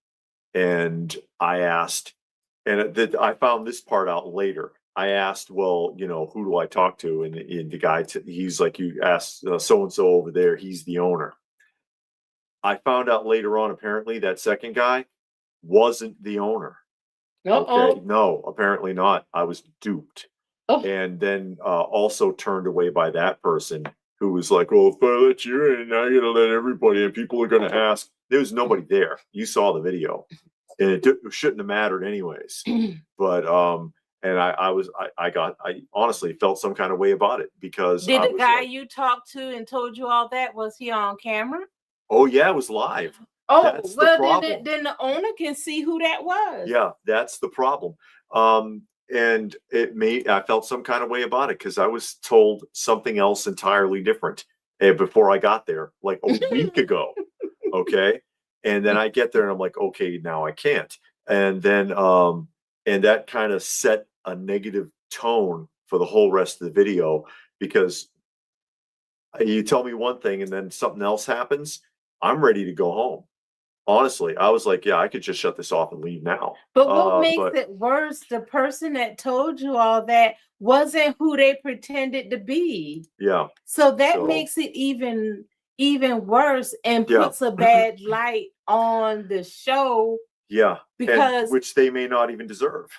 and I asked, and I found this part out later. I asked, well, who do I talk to? And the guy, he's like, you asked so-and-so over there, he's the owner. I found out later on, apparently, that second guy wasn't the owner. Okay, no, apparently not. I was duped. And then also turned away by that person who was like, well, if I let you in, I got to let everybody in. People are going to ask. There was nobody there. You saw the video. And it shouldn't have mattered anyways. But, and I honestly felt some kind of way about it because did the guy you talked to and told you all that, was he on camera? Oh yeah, it was live. That's well then the owner can see who that was. Yeah, that's the problem. And I felt some kind of way about it because I was told something else entirely different before I got there, like a week ago. Okay, and then I get there and I'm like, okay, now I can't. And then and that kind of set a negative tone for the whole rest of the video because you tell me one thing and then something else happens, I'm ready to go home. Honestly, I was like, yeah, I could just shut this off and leave now. But what makes But it worse, the person that told you all that wasn't who they pretended to be. yeah, So that so makes it even worse and yeah, puts a bad light on the show yeah, and because which they may not even deserve.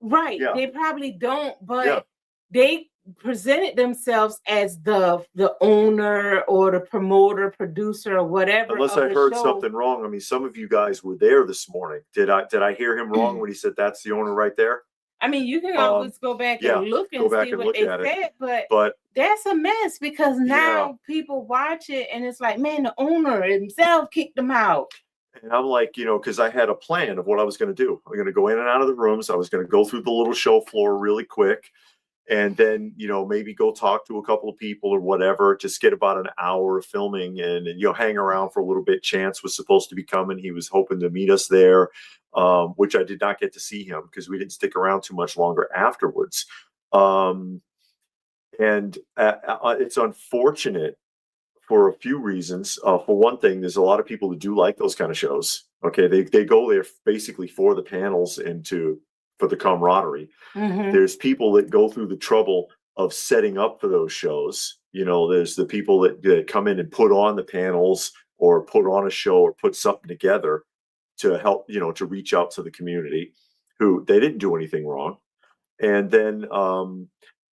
right, Yeah, they probably don't, yeah. but they presented themselves as the owner or the promoter, producer, or whatever Unless of I the heard show. something wrong. I mean, some of you guys were there this morning. Did I hear him wrong when he said that's the owner right there? I mean, you can always go back Yeah, and look go and back see and what look they at it. said, but But that's a mess because yeah, now people watch it and it's like, man, the owner himself kicked them out. and I'm like, because I had a plan of what I was going to do. I'm going to go in and out of the rooms. I was going to go through the little show floor really quick, and then maybe go talk to a couple of people or whatever. Just get about an hour of filming, and hang around for a little bit. Chance was supposed to be coming. He was hoping to meet us there, which I did not get to see him because we didn't stick around too much longer afterwards. And it's unfortunate for a few reasons. For one thing, there's a lot of people that do like those kind of shows. Okay, they go there basically for the panels and for the camaraderie. Mm-hmm. There's people that go through the trouble of setting up for those shows. There's the people that come in and put on the panels or put on a show or put something together to help, to reach out to the community who they didn't do anything wrong. And then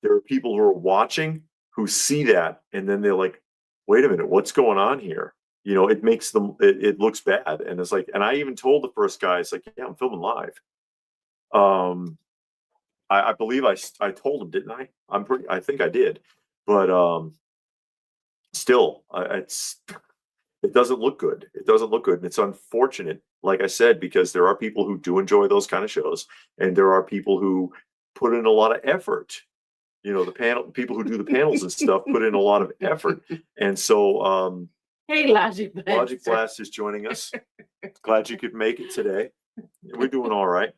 there are people who are watching who see that and then they're like, wait a minute, what's going on here? It makes them, it looks bad. And it's like, and I even told the first guy, it's like, yeah, I'm filming live. I believe I told him, didn't I? I think I did, but still, it doesn't look good. It doesn't look good, and it's unfortunate. Like I said, because there are people who do enjoy those kind of shows, and there are people who put in a lot of effort. The people who do the panels and stuff put in a lot of effort, and so hey, Logic Blast is joining us. Glad you could make it today. We're doing all right.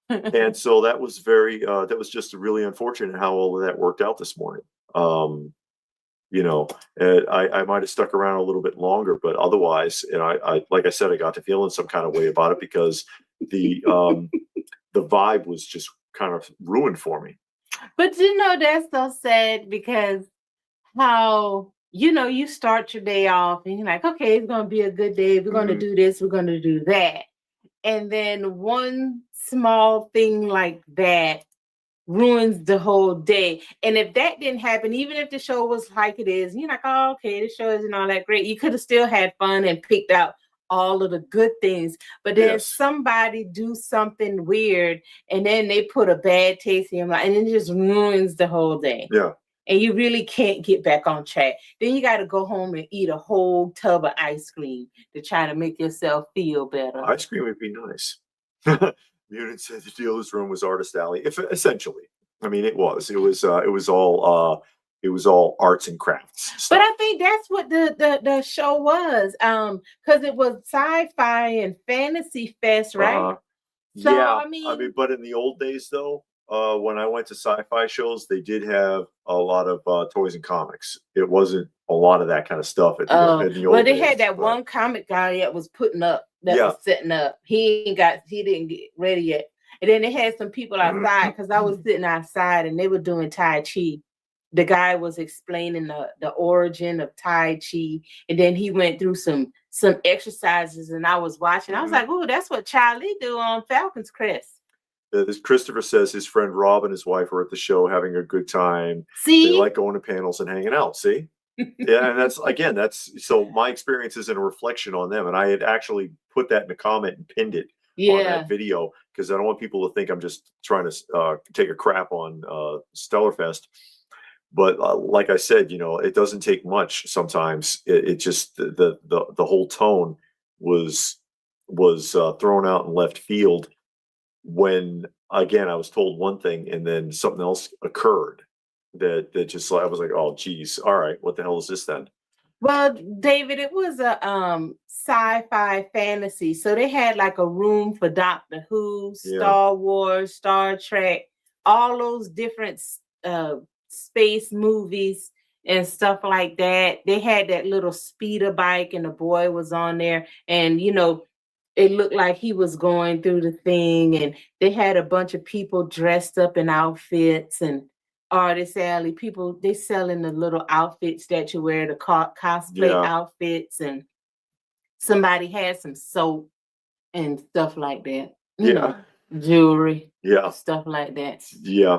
And so that was that was just really unfortunate how all of that worked out this morning. I might have stuck around a little bit longer, but otherwise, and I like I said, I got to feeling some kind of way about it because the vibe was just kind of ruined for me. But that's so sad because how you start your day off and you're like, okay, it's gonna be a good day. We're gonna do this, we're gonna do that. And then one small thing like that ruins the whole day. And if that didn't happen, even if the show was like it is, you're like, oh, okay, the show isn't all that great. You could have still had fun and picked out all of the good things. But then somebody do something weird and then they put a bad taste in your mouth and it just ruins the whole day. Yeah. And you really can't get back on track. Then you got to go home and eat a whole tub of ice cream to try to make yourself feel better. Ice cream would be nice. Mutant said the dealer's room was artist alley. If essentially, I mean, it was all arts and crafts stuff. But I think that's what the show was, because it was sci-fi and fantasy fest, right? So, yeah, I mean, but in the old days, though, when I went to sci-fi shows, they did have a lot of toys and comics. It wasn't a lot of that kind of stuff in the old days. Well, they had that one comic guy that was putting up, was setting up. He didn't get ready yet. And then they had some people outside because I was sitting outside and they were doing Tai Chi. The guy was explaining the origin of Tai Chi, and then he went through some exercises, and I was watching. I was like, "Oh, that's what Charlie do on Falcon's Crest." This Christopher says his friend Rob and his wife were at the show having a good time. See, they like going to panels and hanging out. See, yeah, and that's so my experience is in a reflection on them, and I had actually put that in a comment and pinned it on that video because I don't want people to think I'm just trying to take a crap on Stellarfest. But like I said, it doesn't take much. Sometimes it just the whole tone was thrown out in left field when again I was told one thing and then something else occurred that just I was like, oh geez, all right, what the hell is this then? Well, David, it was a sci-fi fantasy, so they had like a room for Doctor Who, Star Wars, Star Trek, all those different space movies and stuff like that. They had that little speeder bike and the boy was on there, and it looked like he was going through the thing, and they had a bunch of people dressed up in outfits, and Artist Alley people, they selling the little outfits that you wear, the cosplay outfits, and somebody had some soap and stuff like that. You know, jewelry, stuff like that. Yeah,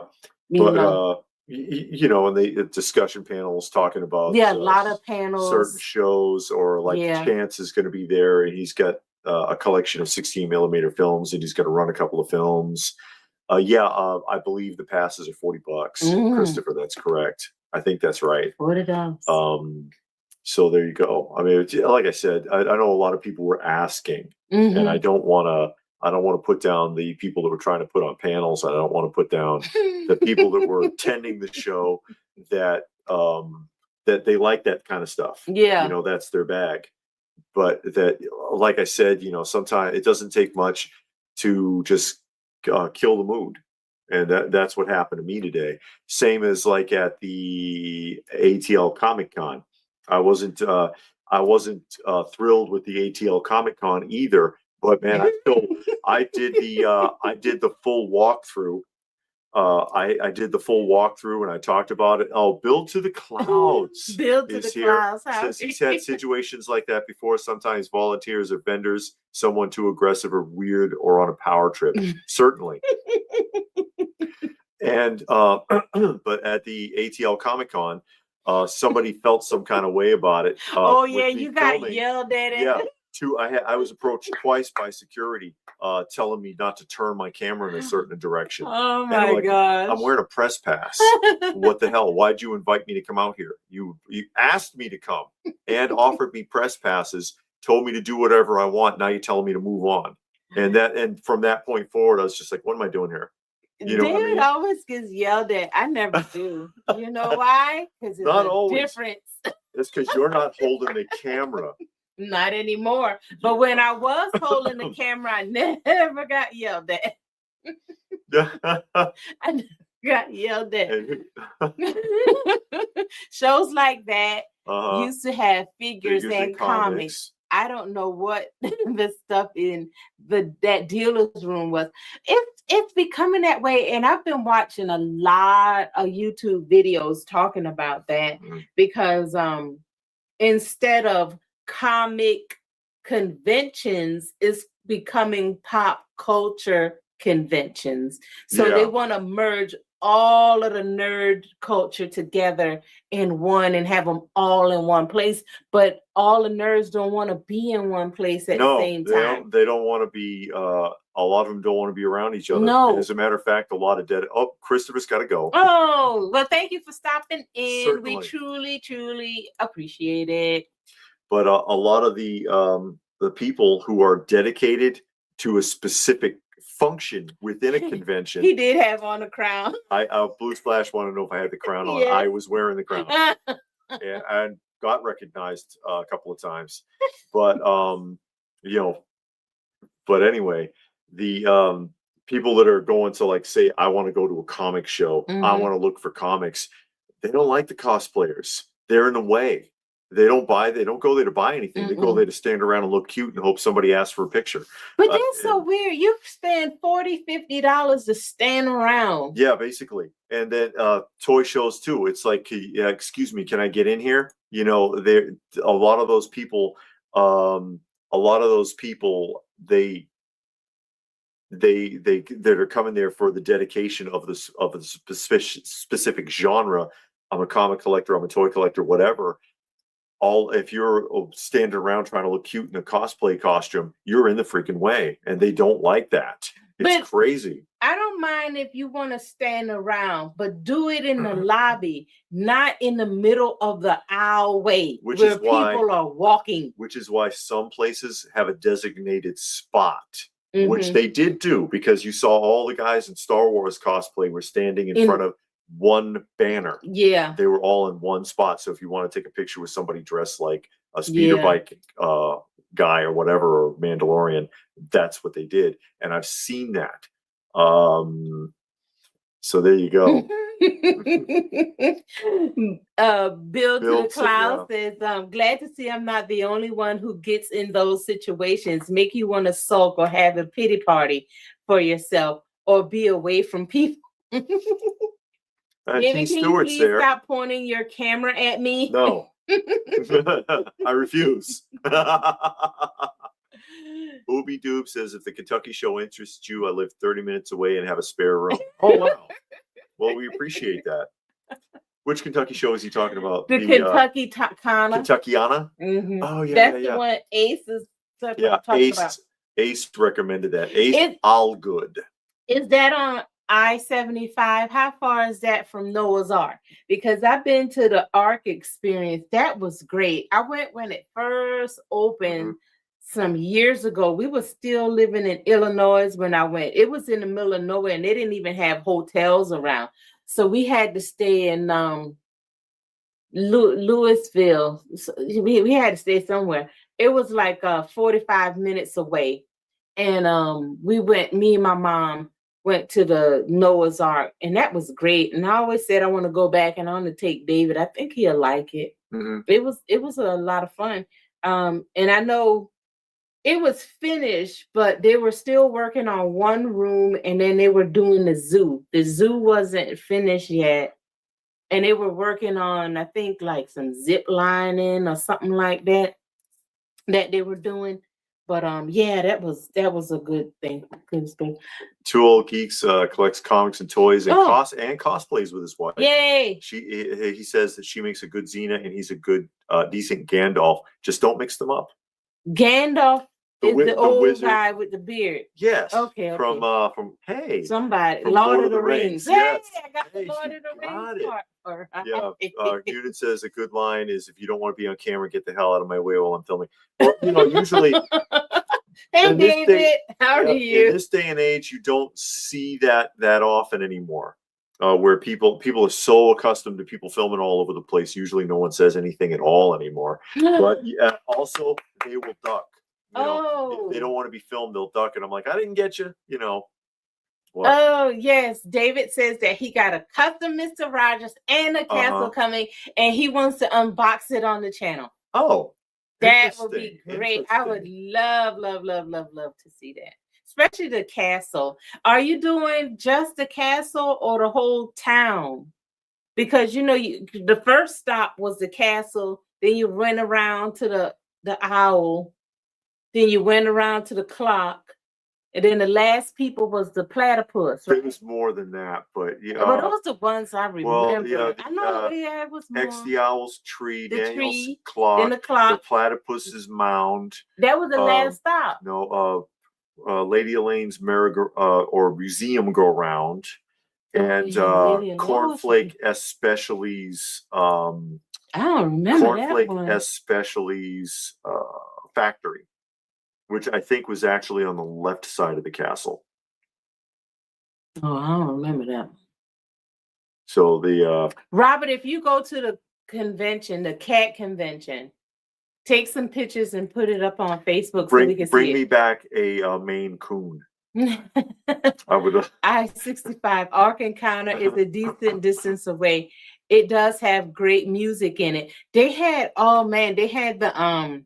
but you know, and the discussion panels talking about a lot of panels, certain shows, or like Chance is going to be there, and he's got a collection of 16mm films, and he's going to run a couple of films. I believe the passes are $40. Christopher, that's correct. I think that's right. $40. So there you go. I mean, like I said, I know a lot of people were asking, and I don't want to put down the people that were trying to put on panels. I don't want to put down the people that were attending the show that that they like that kind of stuff. Yeah, you know, that's their bag. But that, like I said, you know, sometimes it doesn't take much to just kill the mood. And that's what happened to me today. Same as like at the ATL Comic Con. I wasn't thrilled with the ATL Comic Con either. But man, I did the full walkthrough. I did the full walkthrough, and I talked about it. Oh, Build to the Clouds. Build to the Clouds. Says he's had situations like that before. Sometimes volunteers or vendors, someone too aggressive or weird, or on a power trip. Certainly. And but at the ATL Comic Con, somebody felt some kind of way about it. You got yelled at it. Yeah. I was approached twice by security, telling me not to turn my camera in a certain direction. Oh my gosh! I'm wearing a press pass. What the hell? Why'd you invite me to come out here? You asked me to come and offered me press passes, told me to do whatever I want. Now you're telling me to move on. And from that point forward, I was just like, what am I doing here? You know David always gets yelled at. I never do. You know why? Because it's not a always. Difference. It's because you're not holding the camera. Not anymore. But when I was holding the camera, I never got yelled at. I never got yelled at. Shows like that used to have figures and comics. I don't know what the stuff in that dealer's room was. It's becoming that way, and I've been watching a lot of YouTube videos talking about that because instead of comic conventions, it's becoming pop culture conventions. So they want to merge all of the nerd culture together in one and have them all in one place. But all the nerds don't want to be in one place at the same time. They don't want to be, a lot of them don't want to be around each other. No. As a matter of fact, a lot of Christopher's got to go. Oh, well, thank you for stopping in. Certainly. We truly, truly appreciate it. But a lot of the people who are dedicated to a specific function within a convention. He did have on a crown. Blue Splash wanted to know if I had the crown on. I was wearing the crown. and got recognized a couple of times. But you know, but anyway, the people that are going to, like, say, I want to go to a comic show, I want to look for comics, they don't like the cosplayers. They're in the way. They don't go there to buy anything. They go there to stand around and look cute and hope somebody asks for a picture. But that's so weird. You spend $40, $50 to stand around. Yeah, basically. And then toy shows too. It's like, excuse me, can I get in here? You know, a lot of those people, they are coming there for the dedication of the specific genre. I'm a comic collector, I'm a toy collector, whatever. If you're standing around trying to look cute in a cosplay costume, you're in the freaking way, and they don't like that. It's crazy. I don't mind if you want to stand around, but do it in the lobby, not in the middle of the aisleway where people are walking. Which is why some places have a designated spot, which they did do, because you saw all the guys in Star Wars cosplay were standing in front of one banner. Yeah, they were all in one spot. So if you want to take a picture with somebody dressed like a speeder bike guy or whatever, or Mandalorian, that's what they did. And I've seen that. So there you go. Bill to the Cloud says, I'm glad to see I'm not the only one who gets in those situations, make you want to sulk or have a pity party for yourself or be away from people. David, can you please stop pointing your camera at me? No. I refuse. Booby Doob says, if the Kentucky show interests you, I live 30 minutes away and have a spare room. Oh, wow. Well, we appreciate that. Which Kentucky show is he talking about? The Kentucky Kentuckiana? Mm-hmm. Oh, yeah, that's the one Ace is talking about. Ace recommended that. Ace, all good. Is that on I-75? How far is that from Noah's Ark? Because I've been to the Ark Experience. That was great. I went when it first opened some years ago. We were still living in Illinois when I went. It was in the middle of nowhere, and they didn't even have hotels around. So we had to stay in Louisville. So we had to stay somewhere. It was like 45 minutes away. And we went, me and my mom went to the Noah's Ark, and that was great. And I always said I want to go back and I want to take David. I think he'll like it. It was a lot of fun. And I know it was finished, but they were still working on one room, and then they were doing the zoo. The zoo wasn't finished yet. And they were working on, I think, like some zip lining or something like that they were doing. But yeah, that was a good thing. Two Old Geeks collects comics and toys and cosplays with his wife. Yay! He says that she makes a good Xena and he's a good decent Gandalf. Just don't mix them up. Gandalf is the old wizard guy with the beard. Yes. Okay. From somebody Lord of the Rings. Yes. Hey, I got the Lord of the Rings part. Yeah. Unit says a good line is, if you don't want to be on camera, get the hell out of my way while I'm filming. Well, usually. Hey, David, how are you? In this day and age, you don't see that often anymore. Where people are so accustomed to people filming all over the place. Usually, no one says anything at all anymore. But also, they will duck. If they don't want to be filmed, they'll duck. And I'm like, I didn't get you. What? Oh, yes. David says that he got a custom Mr. Rogers and a castle coming, and he wants to unbox it on the channel. Oh, that would be great. I would love to see that, especially the castle. Are you doing just the castle or the whole town? Because the first stop was the castle, then you went around to the owl, then you went around to the clock, and then the last people was the platypus. Right? It was more than that, but but those are the ones I remember. Well, I know, it was more. X the Owl's tree, the Daniel's tree, clock, then the clock, the platypus's mound. That was the last stop. No, Lady Elaine's or museum go round, and Cornflake Especially's. I don't remember Cornflake that one. Especially's factory, which I think was actually on the left side of the castle. Oh, I don't remember that. So the Robert, if you go to the convention, the cat convention, take some pictures and put it up on Facebook so we can see it. Bring me back a Maine Coon. I would. I-65 Ark Encounter is a decent distance away. It does have great music in it. They had the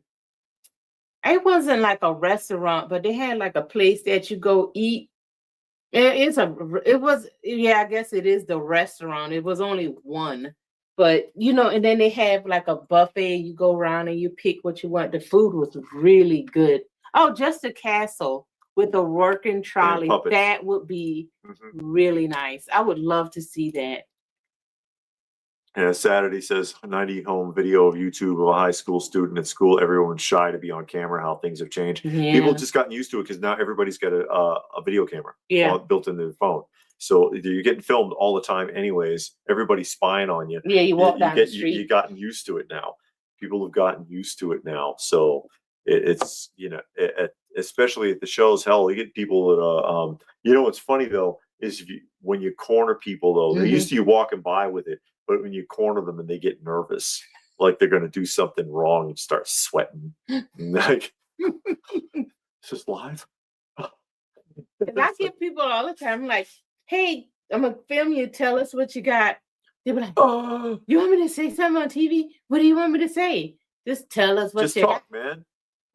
it wasn't like a restaurant, but they had like a place that you go eat. I guess it is the restaurant. It was only one, but and then they have like a buffet. You go around and you pick what you want. The food was really good. Oh, just a castle with a working trolley. That would be really nice. I would love to see that. And Saturday says 90 home video of YouTube of a high school student at school. Everyone's shy to be on camera. How things have changed. Yeah. People just gotten used to it because now everybody's got a video camera built into their phone. So you're getting filmed all the time anyways. Everybody's spying on you. Yeah, you walk down the street. You've gotten used to it now. People have gotten used to it now. So it's especially at the shows. Hell, you get people that what's funny though is when you corner people though, they're used to you walking by with it. But when you corner them and they get nervous, like they're going to do something wrong and start sweating, like, is this live? And I get people all the time like, hey, I'm gonna film you. Tell us what you got. They be like, "Oh, you want me to say something on TV? What do you want me to say? Just tell us what just you talk, got." man.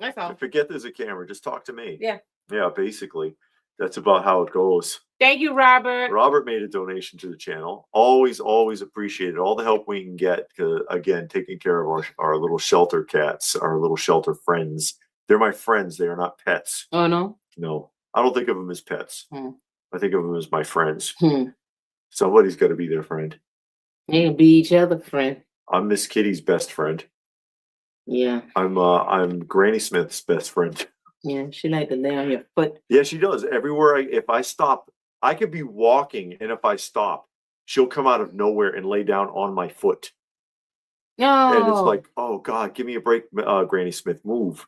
That's all. Forget there's a camera. Just talk to me. Yeah. Yeah, basically. That's about how it goes. Thank you, Robert. Robert made a donation to the channel. Always, always appreciate it. All the help we can get. Again, taking care of our little shelter cats, our little shelter friends. They're my friends. They are not pets. Oh, no? No. I don't think of them as pets. I think of them as my friends. Hmm. Somebody's got to be their friend. They can be each other's friend. I'm Miss Kitty's best friend. Yeah. I'm Granny Smith's best friend. Yeah, she like to lay on your foot. Yeah, she does. Everywhere if I stop, I could be walking, and if I stop, she'll come out of nowhere and lay down on my foot. No. And it's like, oh God, give me a break, Granny Smith, move.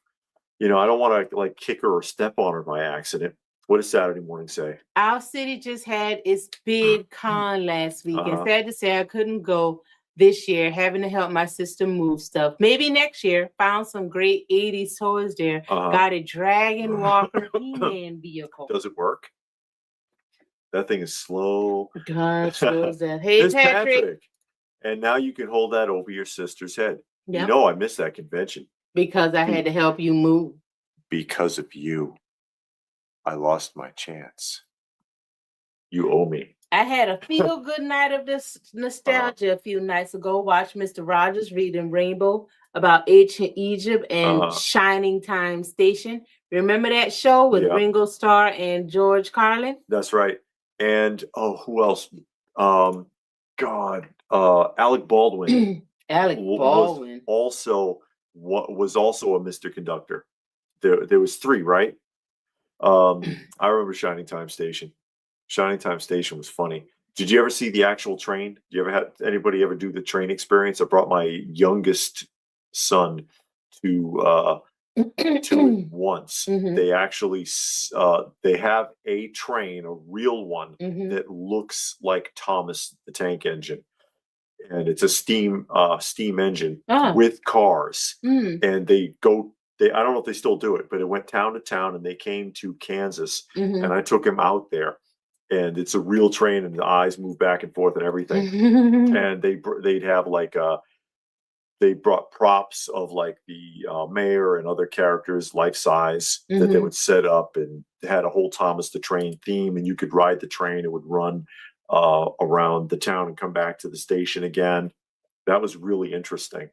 You know, I don't want to like kick her or step on her by accident. What does Saturday morning say? Our city just had its big con last week. And sad to say, I couldn't go this year, having to help my sister move stuff. Maybe next year. Found some great 80s toys there. Got a Dragon Walker He-Man vehicle. Does it work? That thing is slow. God, slows that. Hey, Patrick. And now you can hold that over your sister's head. Yep. You know I missed that convention. Because I had to help you move. Because of you, I lost my chance. You owe me. I had a feel-good night of this nostalgia a few nights ago. Watched Mr. Rogers reading Rainbow about ancient Egypt and Shining Time Station. Remember that show with Ringo Starr and George Carlin? That's right. And who else? Alec Baldwin. Alec Baldwin was also a Mr. Conductor. There was 3, right? I remember Shining Time Station. Shining Time Station was funny. Did you ever see the actual train? Do you ever have anybody ever do the train experience? I brought my youngest son to it once. They actually they have a train, a real one that looks like Thomas the Tank Engine, and it's a steam engine with cars, and they go. I don't know if they still do it, but it went town to town, and they came to Kansas, and I took him out there, and it's a real train, and the eyes move back and forth and everything, and they'd have like they brought props of like the mayor and other characters, life size, that they would set up, and they had a whole Thomas the Train theme, and you could ride the train. It would run around the town and come back to the station again. That was really interesting.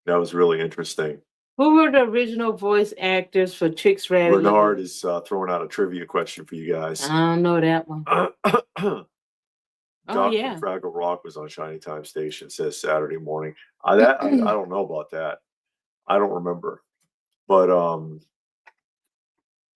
That was really interesting. Who were the original voice actors for Trix Rabbit? Bernard is throwing out a trivia question for you guys. I don't know that one. Dr. Fraggle Rock was on Shining Time Station, says Saturday morning. I don't know about that. I don't remember. But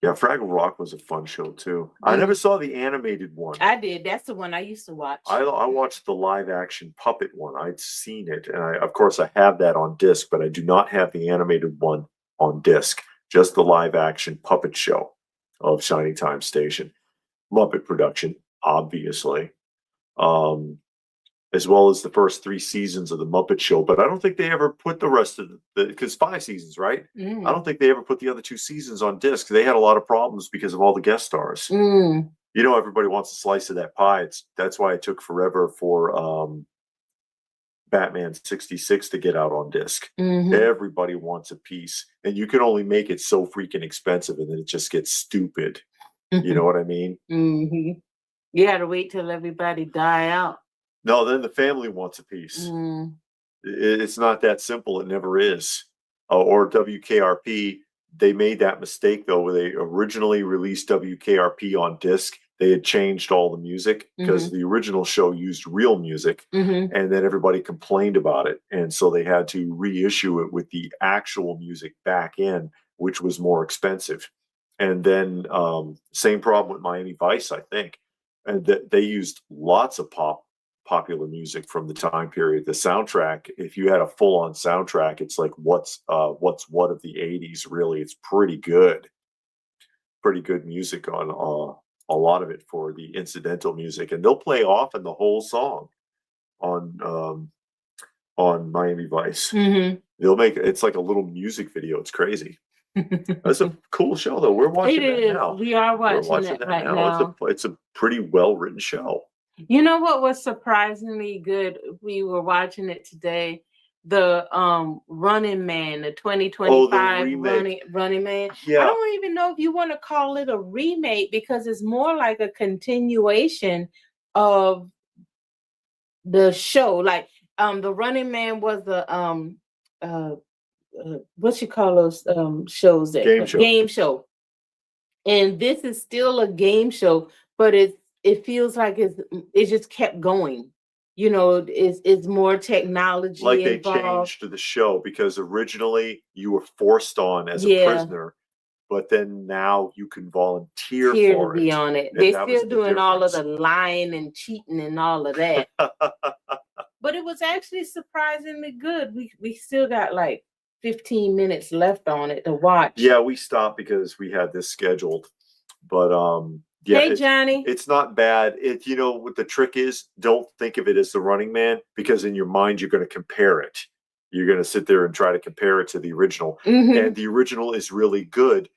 yeah, Fraggle Rock was a fun show too. I never saw the animated one. I did. That's the one I used to watch. I watched the live action puppet one. I'd seen it, and of course I have that on disc, but I do not have the animated one on disc. Just the live action puppet show of Shining Time Station. Muppet production, obviously. As well as the first 3 seasons of the Muppet Show, but I don't think they ever put the rest of because 5 seasons, right? I don't think they ever put the other 2 seasons on disc. They had a lot of problems because of all the guest stars. You know, everybody wants a slice of that pie. That's why it took forever for Batman 66 to get out on disc. Everybody wants a piece, and you can only make it so freaking expensive, and then it just gets stupid. You know what I mean? You had to wait till everybody die out. No, then the family wants a piece. It's not that simple. It never is. Or WKRP, they made that mistake though, where they originally released WKRP on disc. They had changed all the music because the original show used real music, and then everybody complained about it, and so they had to reissue it with the actual music back in, which was more expensive. And then same problem with Miami Vice, I think, and they used lots of popular music from the time period. The soundtrack, if you had a full-on soundtrack, it's like what's what of the 80s, really. It's pretty good music on a lot of it for the incidental music, and they'll play often the whole song on Miami Vice. They'll make it's like a little music video. It's crazy. That's a cool show, though. We're watching It that is. now. We are We're watching watching it that right now. now. It's a pretty well written show. You know what was surprisingly good? We were watching it today. The Running Man, the 2025 Running Man. Yeah. I don't even know if you want to call it a remake because it's more like a continuation of the show. Like the Running Man was the what you call those shows that game show. And this is still a game show, but it feels like it just kept going. You know, it's more technology like they involved. changed the show because originally you were forced on as a prisoner, but then now you can volunteer for to be on it. They're still doing all of the lying and cheating and all of that. But it was actually surprisingly good. We still got like 15 minutes left on it to watch. Yeah, we stopped because we had this scheduled. But yeah, hey Johnny, it's not bad. It, you know what the trick is? Don't think of it as the Running Man, because in your mind you're going to compare it. You're going to sit there and try to compare it to the original, and the original is really good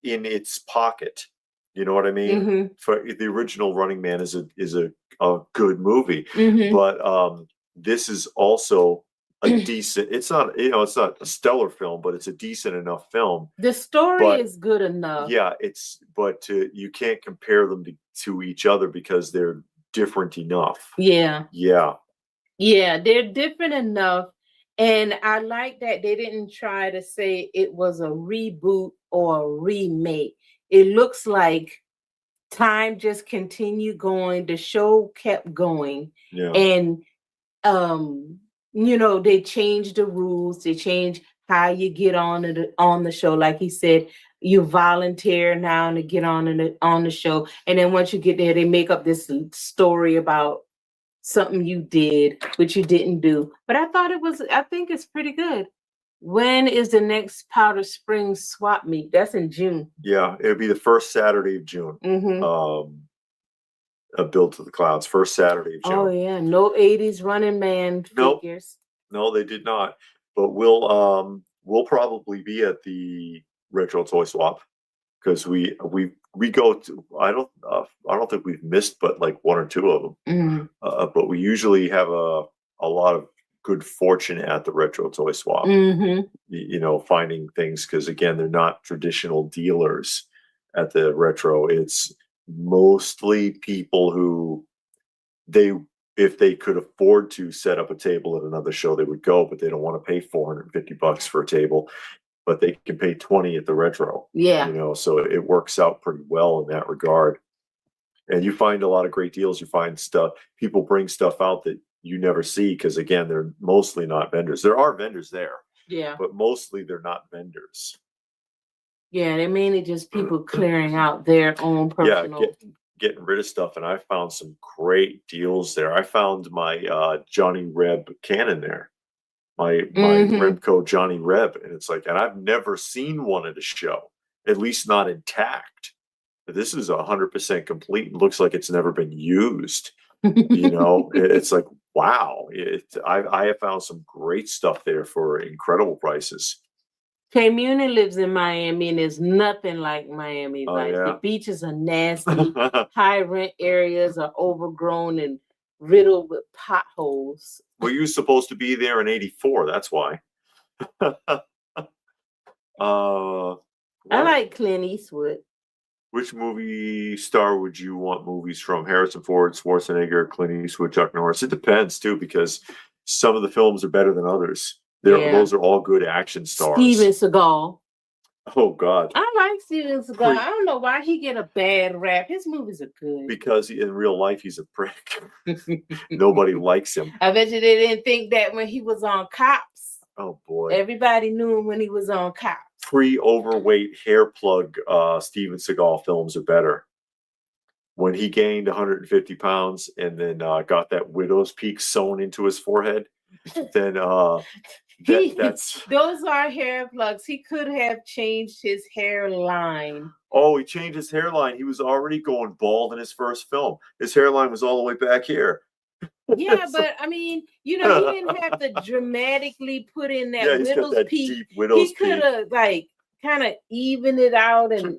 in its pocket. You know what I mean? For the original Running Man is a good movie, but this is also a decent. It's not, you know, it's not a stellar film, but it's a decent enough film. The story is good enough. Yeah, but you can't compare them to each other because they're different enough. Yeah, they're different enough, and I like that they didn't try to say it was a reboot or a remake. It looks like time just continued going. The show kept going, and you know, they changed the rules. They changed how you get on the show. Like he said, you volunteer now to get on the show, and then once you get there, they make up this story about something you did which you didn't do. But I think it's pretty good. When is the next Powder Springs swap meet? That's in June. Yeah, it'll be the first Saturday of June. Built to the Clouds, first Saturday of June. Oh yeah, no 80s Running Man figures. No, they did not. But we'll probably be at the Retro Toy Swap because we go to. I don't think we've missed but like one or two of them. But we usually have a lot of good fortune at the Retro Toy Swap. You know, finding things, because again, they're not traditional dealers at the Retro. It's mostly people who if they could afford to set up a table at another show, they would go, but they don't want to pay $450 for a table, but they can pay 20 at the Retro. Yeah, you know, so it works out pretty well in that regard. And you find a lot of great deals. You find stuff, people bring stuff out that you never see because again, they're mostly not vendors. There are vendors there, but mostly they're not vendors. Yeah, they're mainly just people clearing out their own personal. Getting rid of stuff. And I found some great deals there. I found my Johnny Reb cannon there, my Remco Johnny Reb, and it's like, and I've never seen one at a show, at least not intact. This is 100% complete and looks like it's never been used. You know, it's like, wow. I have found some great stuff there for incredible prices. Muni lives in Miami, and there's nothing like Miami. The beaches are nasty. High rent areas are overgrown and riddled with potholes. Well, you were supposed to be there in '84. That's why. I like Clint Eastwood. Which movie star would you want movies from? Harrison Ford, Schwarzenegger, Clint Eastwood, Chuck Norris? It depends too, because some of the films are better than others. Those are all good action stars. Steven Seagal. Oh God, I like Steven Seagal. I don't know why he get a bad rap. His movies are good. Because in real life he's a prick. Nobody likes him. I bet you they didn't think that when he was on Cops. Oh boy, everybody knew him when he was on Cops. Pre-overweight hair plug Steven Seagal films are better. When he gained 150 pounds and then got that widow's peak sewn into his forehead, then those are hair plugs. He could have changed his hairline. Oh, he changed his hairline. He was already going bald in his first film. His hairline was all the way back here. Yeah, but I mean, you know, he didn't have to dramatically put in that widow's peak. He could have kind of evened it out and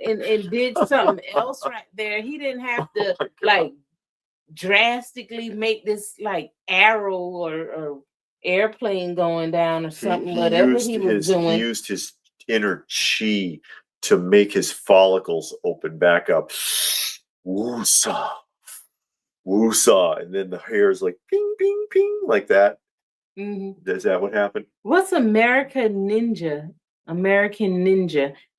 did something else right there. He didn't have to like drastically make this like arrow or airplane going down or something. He used his inner chi to make his follicles open back up. Woosa, woosa, and then the hair is like ping, ping, ping, like that. Mm-hmm. Is that what happened? What's American Ninja?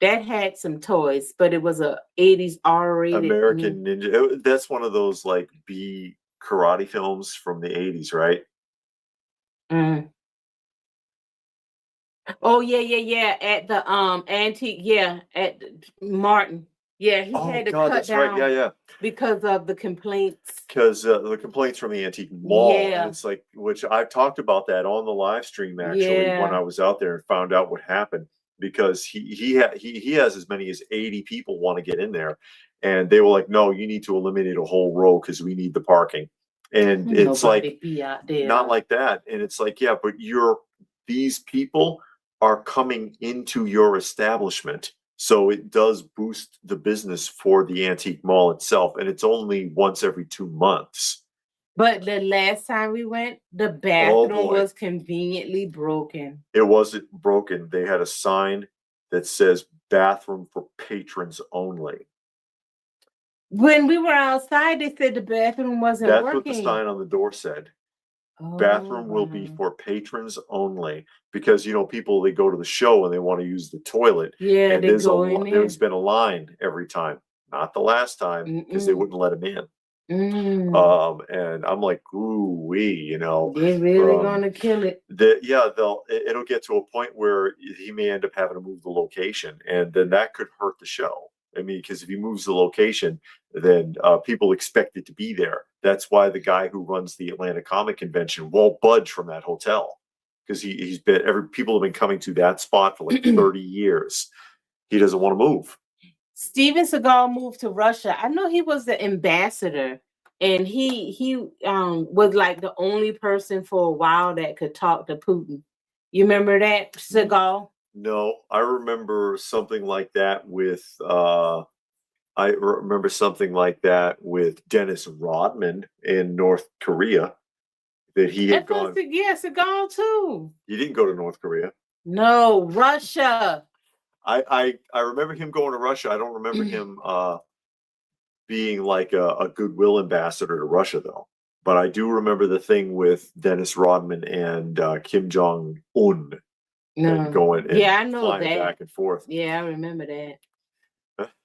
That had some toys, but it was a 80s R-rated. American Ninja. That's one of those like B karate films from the 80s, right? Mm. Oh yeah. At the antique, at Martin. Yeah, he had to cut down. Right. Yeah. Because of the complaints. Because the complaints from the antique mall. Yeah. And it's like, which I talked about that on the live stream actually when I was out there and found out what happened. Because he has as many as 80 people want to get in there, and they were like, no, you need to eliminate a whole row because we need the parking. And it's like not like that. And it's like, yeah, but these people are coming into your establishment. So it does boost the business for the antique mall itself. And it's only once every 2 months. But the last time we went, the bathroom was conveniently broken. It wasn't broken. They had a sign that says bathroom for patrons only. When we were outside, they said the bathroom wasn't working. That's what the sign on the door said. Bathroom will be for patrons only, because people, they go to the show and they want to use the toilet. Yeah, and there's been a line every time. Not the last time, because they wouldn't let him in. And I'm like, ooh wee, they're really gonna kill it. It'll get to a point where he may end up having to move the location, and then that could hurt the show. I mean, because if he moves the location, then people expect it to be there. That's why the guy who runs the Atlanta Comic Convention won't budge from that hotel, because people have been coming to that spot for like 30 years. He doesn't want to move. Steven Seagal moved to Russia. I know he was the ambassador, and he was like the only person for a while that could talk to Putin. You remember that, Seagal? No, I remember something like that with Dennis Rodman in North Korea. That he had gone. Seagal too. He didn't go to North Korea. No, Russia. I remember him going to Russia. I don't remember him being like a goodwill ambassador to Russia, though. But I do remember the thing with Dennis Rodman and Kim Jong-un. Going and I know flying that. Back and forth. Yeah, I remember that.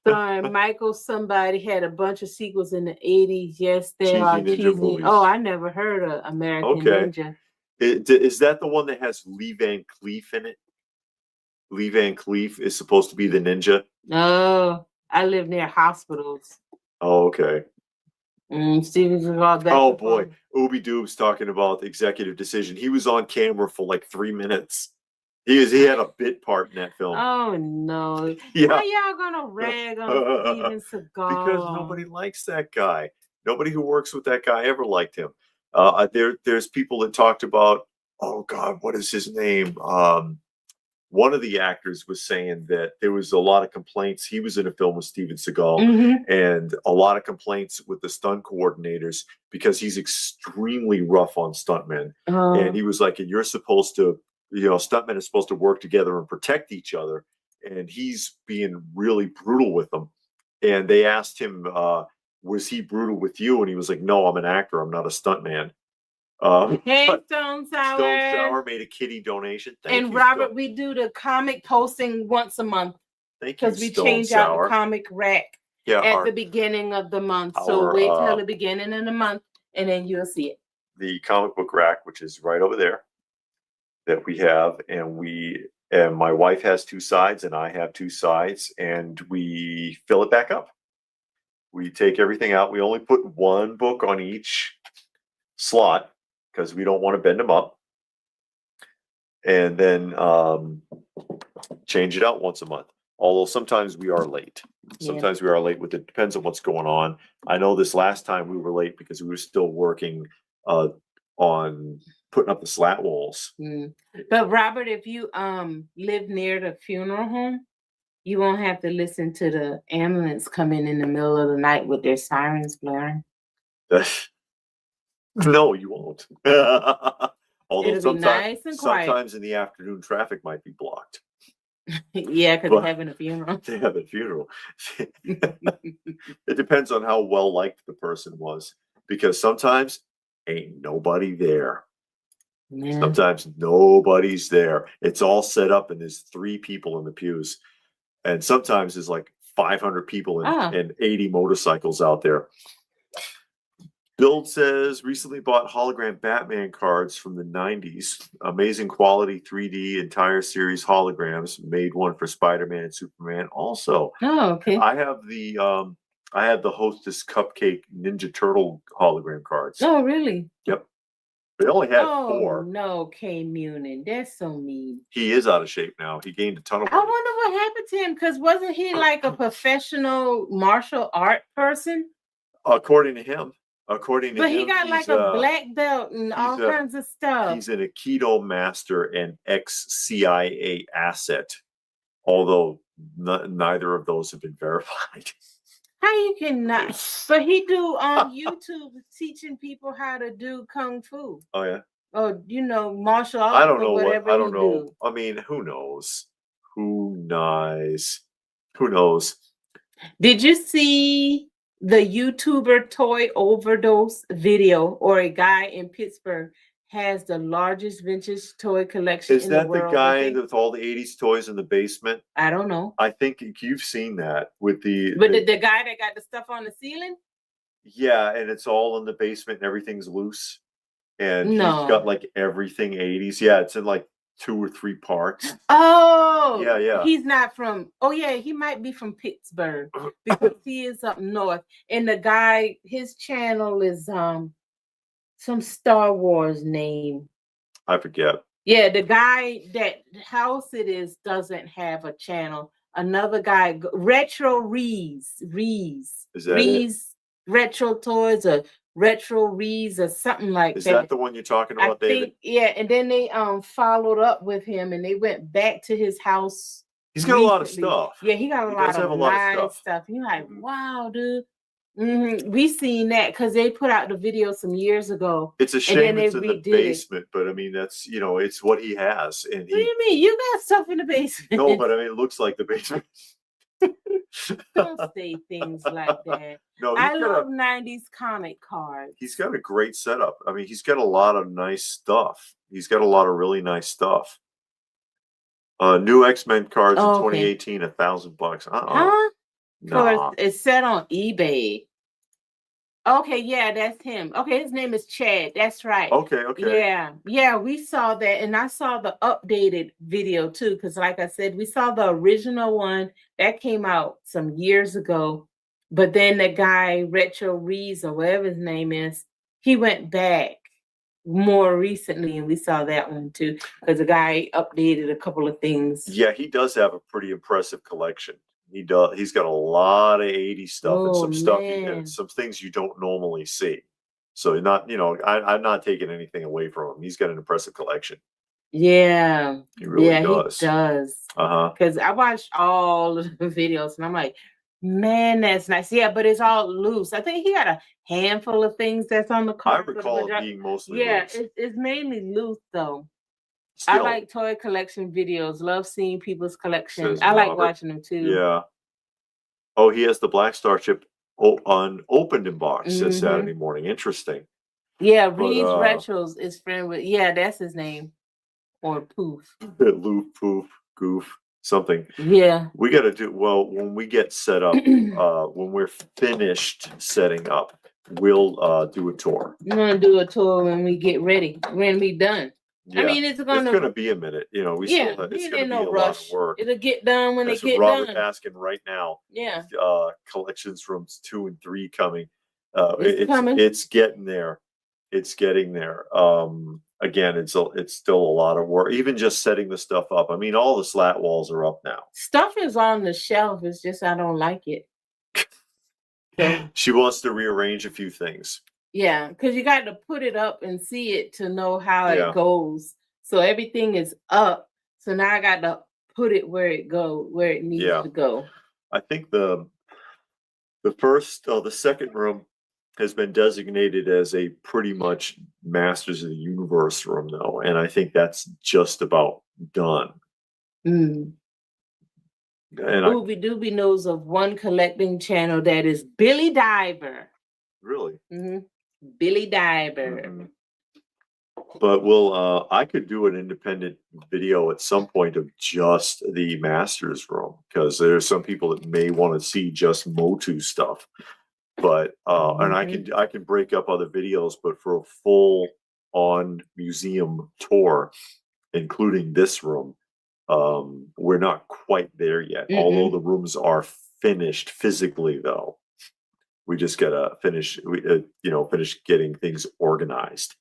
Sorry, Michael, somebody had a bunch of sequels in the 80s. Yes, they are cheesy. Oh, I never heard of American Ninja. Is that the one that has Lee Van Cleef in it? Lee Van Cleef is supposed to be the ninja? No, I live near hospitals. Oh, okay. Steven Seagal. Oh, boy. Ooby Doob's talking about the executive decision. He was on camera for like 3 minutes. He had a bit part in that film. Oh no! Yeah. Why y'all gonna rag on Steven Seagal? Because nobody likes that guy. Nobody who works with that guy ever liked him. There's people that talked about. Oh God, what is his name? One of the actors was saying that there was a lot of complaints. He was in a film with Steven Seagal, and a lot of complaints with the stunt coordinators because he's extremely rough on stuntmen. And he was like, "And you're supposed to." Stuntmen are supposed to work together and protect each other, and he's being really brutal with them. And they asked him, was he brutal with you? And he was like, no, I'm an actor. I'm not a stuntman. Hey, Stone Sour. Stone Sour made a kitty donation. Thank you, Robert, Stone. We do the comic posting once a month. Thank you, because we change out the comic rack at the beginning of the month. So wait till the beginning of the month, and then you'll see it. The comic book rack, which is right over there, that we have, and my wife has 2 sides and I have 2 sides, and we fill it back up. We take everything out. We only put 1 book on each slot because we don't want to bend them up, and then change it out once a month. Although sometimes we are late. Sometimes we are late with it. Depends on what's going on. I know this last time we were late because we were still working on putting up the slat walls. But Robert, if you live near the funeral home, You won't have to listen to the ambulance coming in the middle of the night with their sirens blaring. No, you won't. Although It'll be nice and quiet. sometimes in the afternoon, traffic might be blocked. Yeah, because they're having a funeral. They have a funeral. It depends on how well liked the person was, because sometimes ain't nobody there. Yeah. Sometimes nobody's there. It's all set up and there's 3 people in the pews. And sometimes there's like 500 people and 80 motorcycles out there. Build says, recently bought hologram Batman cards from the 90s. Amazing quality 3D entire series holograms. Made one for Spider-Man and Superman also. Oh, okay. I have the Hostess Cupcake Ninja Turtle hologram cards. Oh, really? Yep. They only had 4. No, K Munin. That's so mean. He is out of shape now. He gained a ton of weight. I wonder what happened to him, because wasn't he like a professional martial art person? According to him. But he got like a black belt and all kinds of stuff. He's an Aikido master and ex-CIA asset, although neither of those have been verified. How you cannot? But he do on YouTube teaching people how to do kung fu. Oh yeah. Or martial arts. I don't know whatever I don't know. I mean, who knows? Who knows? Who knows? Did you see the YouTuber toy overdose video, or a guy in Pittsburgh has the largest vintage toy collection in the world? Is that the guy with all the 80s toys in the basement? I don't know. I think you've seen that with the guy that got the stuff on the ceiling? Yeah, and it's all in the basement and everything's loose. And he's got like everything 80s. Yeah, it's in like 2 or 3 parts. Oh, yeah. He's not from. Oh, yeah, he might be from Pittsburgh because he is up north. And the guy, his channel is some Star Wars name. I forget. Yeah, the guy that house it is doesn't have a channel. Another guy, Retro Rees. Is that Rees Retro Toys or Retro Rees or something like that. Is that the one you're talking about, David? Yeah, and then they followed up with him and they went back to his house. He's got a lot of stuff. Yeah, he got a lot of nice stuff. You're like, wow, dude. We seen that because they put out the video some years ago. It's a shame it's in the basement, but I mean that's it's what he has. And what do you mean? You got stuff in the basement? No, but I mean it looks like the basement. Don't say things like that. No, I love 90s comic cards. He's got a great setup. I mean, he's got a lot of nice stuff. He's got a lot of really nice stuff. New X-Men cards in 2018, $1,000. Huh? Nah. It's set on eBay. Okay, yeah, that's him. Okay, his name is Chad. That's right. Okay. Yeah, we saw that, and I saw the updated video too. Because, like I said, we saw the original one that came out some years ago, but then the guy Retro Rees or whatever his name is, he went back more recently, and we saw that one too. Because the guy updated a couple of things. Yeah, he does have a pretty impressive collection. He does. He's got a lot of 80s stuff and some stuff and some things you don't normally see. So not, I'm not taking anything away from him. He's got an impressive collection. Yeah. He really does. He does. Because I watched all of the videos and I'm like, man, that's nice. Yeah, but it's all loose. I think he got a handful of things that's on the card. I recall it being mostly loose. It's mainly loose though. Still, I like toy collection videos. Love seeing people's collections. I like watching them too. Yeah. Oh, he has the Black Star chip unopened in box this Saturday morning. Interesting. Yeah, Reed's Retros is friend with. Yeah, that's his name. Or Poof. Loof, Poof, Goof, something. Yeah. We got to do when we get set up. When we're finished setting up, we'll do a tour. We're gonna do a tour when we get ready. When we done. Yeah. I mean, it's gonna be a minute. Still have, it's gonna be a rush. lot of work. It'll get done when it get Robert done. asking right now. Yeah. Collections rooms 2 and 3 coming. It's coming. It's getting there. It's getting there. Again, it's still a lot of work. Even just setting the stuff up. I mean, all the slat walls are up now. Stuff is on the shelf. It's just I don't like it. So, she wants to rearrange a few things. Yeah, because you got to put it up and see it to know how it goes. So everything is up. So now I got to put it where it needs to go. I think the second room has been designated as a pretty much Masters of the Universe room, though, and I think that's just about done. And Doobie knows of one collecting channel that is Billy Diver. Really? Billy Diver. But I could do an independent video at some point of just the Masters room, because there's some people that may want to see just Motu stuff. But and I can break up other videos, but for a full on museum tour, including this room, we're not quite there yet. Although the rooms are finished physically, though, we just gotta finish getting things organized.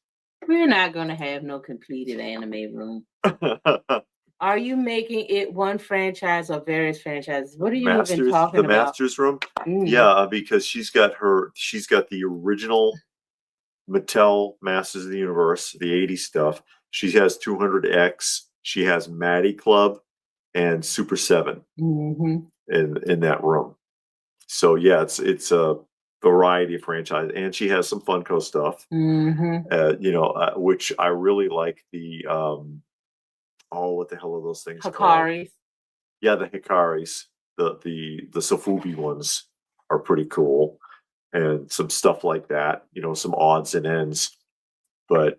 We're not gonna have no completed anime room. Are you making it one franchise or various franchises? What are you even talking about? The Masters room? Yeah, because she's got the original Mattel Masters of the Universe, the 80s stuff. She has 200X, she has Maddie Club and Super 7 in that room. So yeah, it's a variety of franchise, and she has some Funko stuff. Which I really like the what the hell are those things Hikaris called? Yeah, the Hikaris. The Sofubi ones are pretty cool, and some stuff like that, some odds and ends. But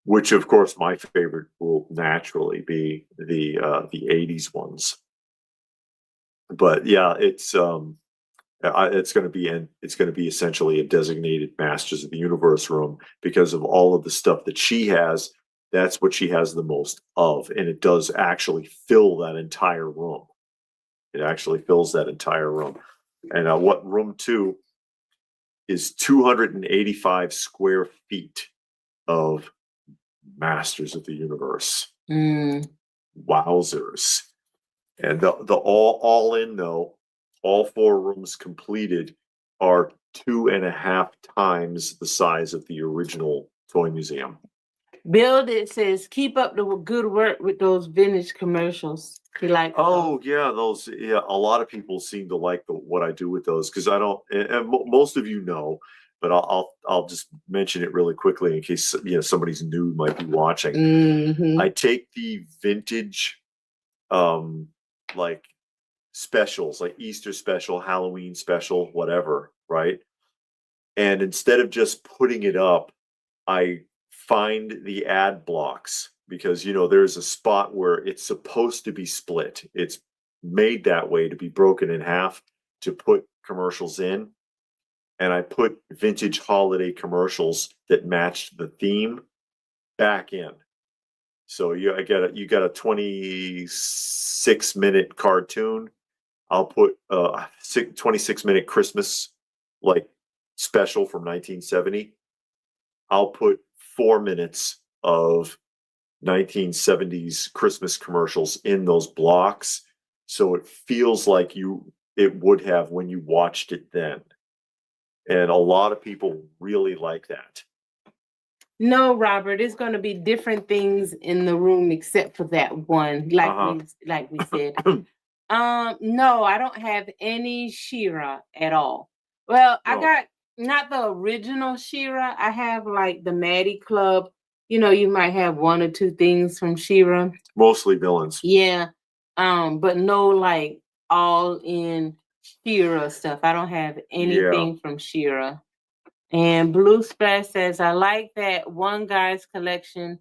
which of course my favorite will naturally be the 80s ones. But yeah, it's going to be essentially a designated Masters of the Universe room because of all of the stuff that she has. That's what she has the most of, and it does actually fill that entire room. It actually fills that entire room. And what room 2 is 285 square feet of Masters of the Universe. Wowzers. And the all in, though, all 4 rooms completed are 2.5 times the size of the original toy museum. Build It says, keep up the good work with those vintage commercials. He likes those. Yeah, a lot of people seem to like what I do with those, because I don't, and most of you know, but I'll just mention it really quickly in case somebody's new might be watching. I take the vintage like specials, like Easter special, Halloween special, whatever, right? And instead of just putting it up, I find the ad blocks, because there's a spot where it's supposed to be split. It's made that way to be broken in half to put commercials in, and I put vintage holiday commercials that matched the theme back in. So you got a 26-minute cartoon. I'll put a 26-minute Christmas like special from 1970. I'll put 4 minutes of 1970s Christmas commercials in those blocks, so it feels like it would have when you watched it then. And a lot of people really like that. No, Robert, it's going to be different things in the room except for that one, like we said. No, I don't have any She-Ra at all. Well, no. I got not the original She-Ra. I have like the Maddie Club. You might have 1 or 2 things from She-Ra. Mostly villains. Yeah. But no like all in She-Ra stuff. I don't have anything from She-Ra. And Blue Splash says, I like that one guy's collection.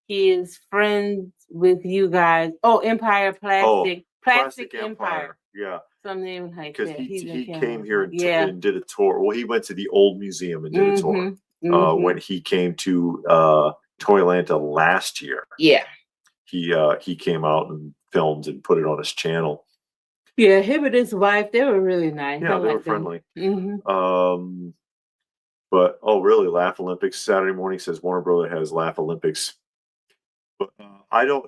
He is friends with you guys. Oh, Empire Plastic. Plastic Empire. Yeah. Something like that. Because he came here and did a tour. Well, he went to the old museum and did a tour when he came to Toylanta last year. Yeah. He came out and filmed and put it on his channel. Yeah, him and his wife, they were really nice. Yeah, they were friendly. But really, Laugh Olympics Saturday morning says Warner Brother has Laugh Olympics. But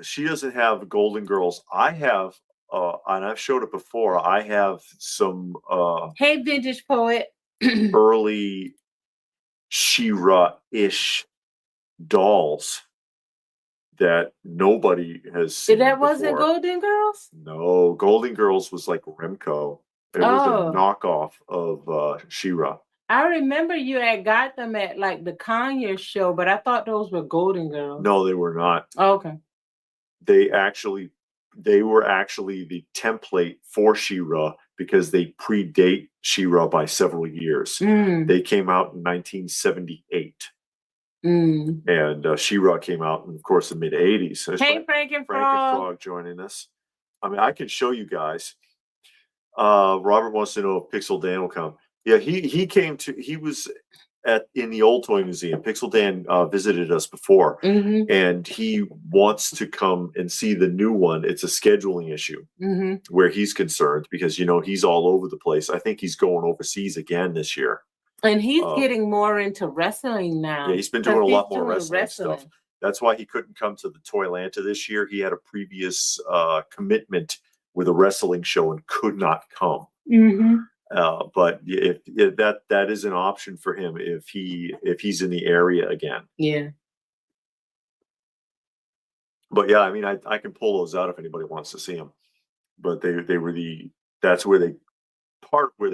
she doesn't have Golden Girls. I have, and I've showed it before. I have some. Hey, Vintage Poet. early She-Ra-ish dolls that nobody has seen That wasn't before. Golden Girls? No, Golden Girls was like Remco. It was a knockoff of She-Ra. I remember you had got them at like the Conyers show, but I thought those were Golden Girls. No, they were not. Oh, okay. They were actually the template for She-Ra because they predate She-Ra by several years. They came out in 1978. And She-Ra came out in, of course, the mid 80s. Hey, Frankenfrog joining us. I mean, I can show you guys. Robert wants to know if Pixel Dan will come. Yeah, he was in the old toy museum. Pixel Dan visited us before, and he wants to come and see the new one. It's a scheduling issue where he's concerned because he's all over the place. I think he's going overseas again this year. And he's getting more into wrestling now. Yeah, he's been doing a lot more wrestling stuff. That's why he couldn't come to the Toylanta this year. He had a previous commitment with a wrestling show and could not come. But if that is an option for him if he's in the area again. Yeah. But yeah, I mean, I can pull those out if anybody wants to see them. But that's where they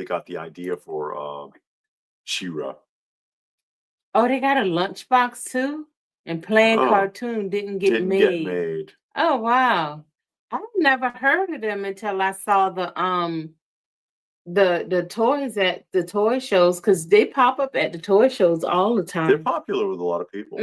got the idea for She-Ra. Oh, they got a lunchbox too? And Playing Cartoon didn't get made. Oh wow. I've never heard of them until I saw the toys at the toy shows, because they pop up at the toy shows all the time. They're popular with a lot of people.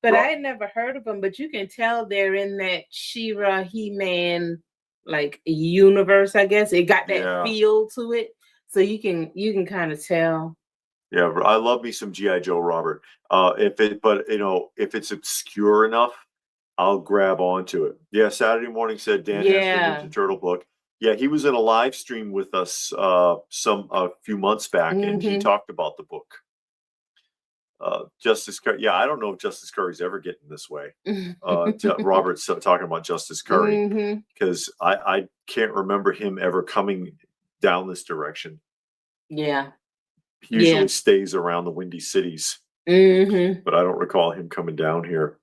But I had never heard of them. But you can tell they're in that She-Ra, He-Man like universe, I guess. It got that feel to it. So you can kind of tell. Yeah, I love me some G.I. Joe, Robert. If it's obscure enough, I'll grab onto it. Yeah, Saturday Morning said Dan has the Ninja Turtle book. Yeah, he was in a live stream with us a few months back, and he talked about the book. Justice Curry. Yeah, I don't know if Justice Curry's ever getting this way. Robert's talking about Justice Curry because I can't remember him ever coming down this direction. Yeah. He usually stays around the Windy Cities, but I don't recall him coming down here.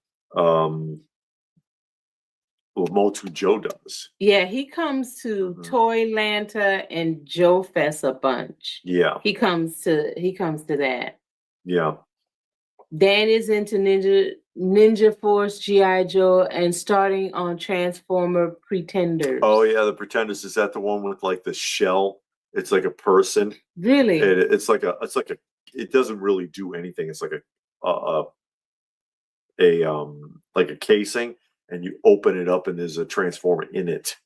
Motu Joe does. Yeah, he comes to Toylanta and Joe Fest a bunch. Yeah, he comes to that. Yeah, Dan is into Ninja Force, G.I. Joe, and starting on Transformer Pretenders. Oh yeah, the Pretenders. Is that the one with like the shell? It's like a person. Really? It's like a. It doesn't really do anything. It's like a casing, and you open it up, and there's a Transformer in it,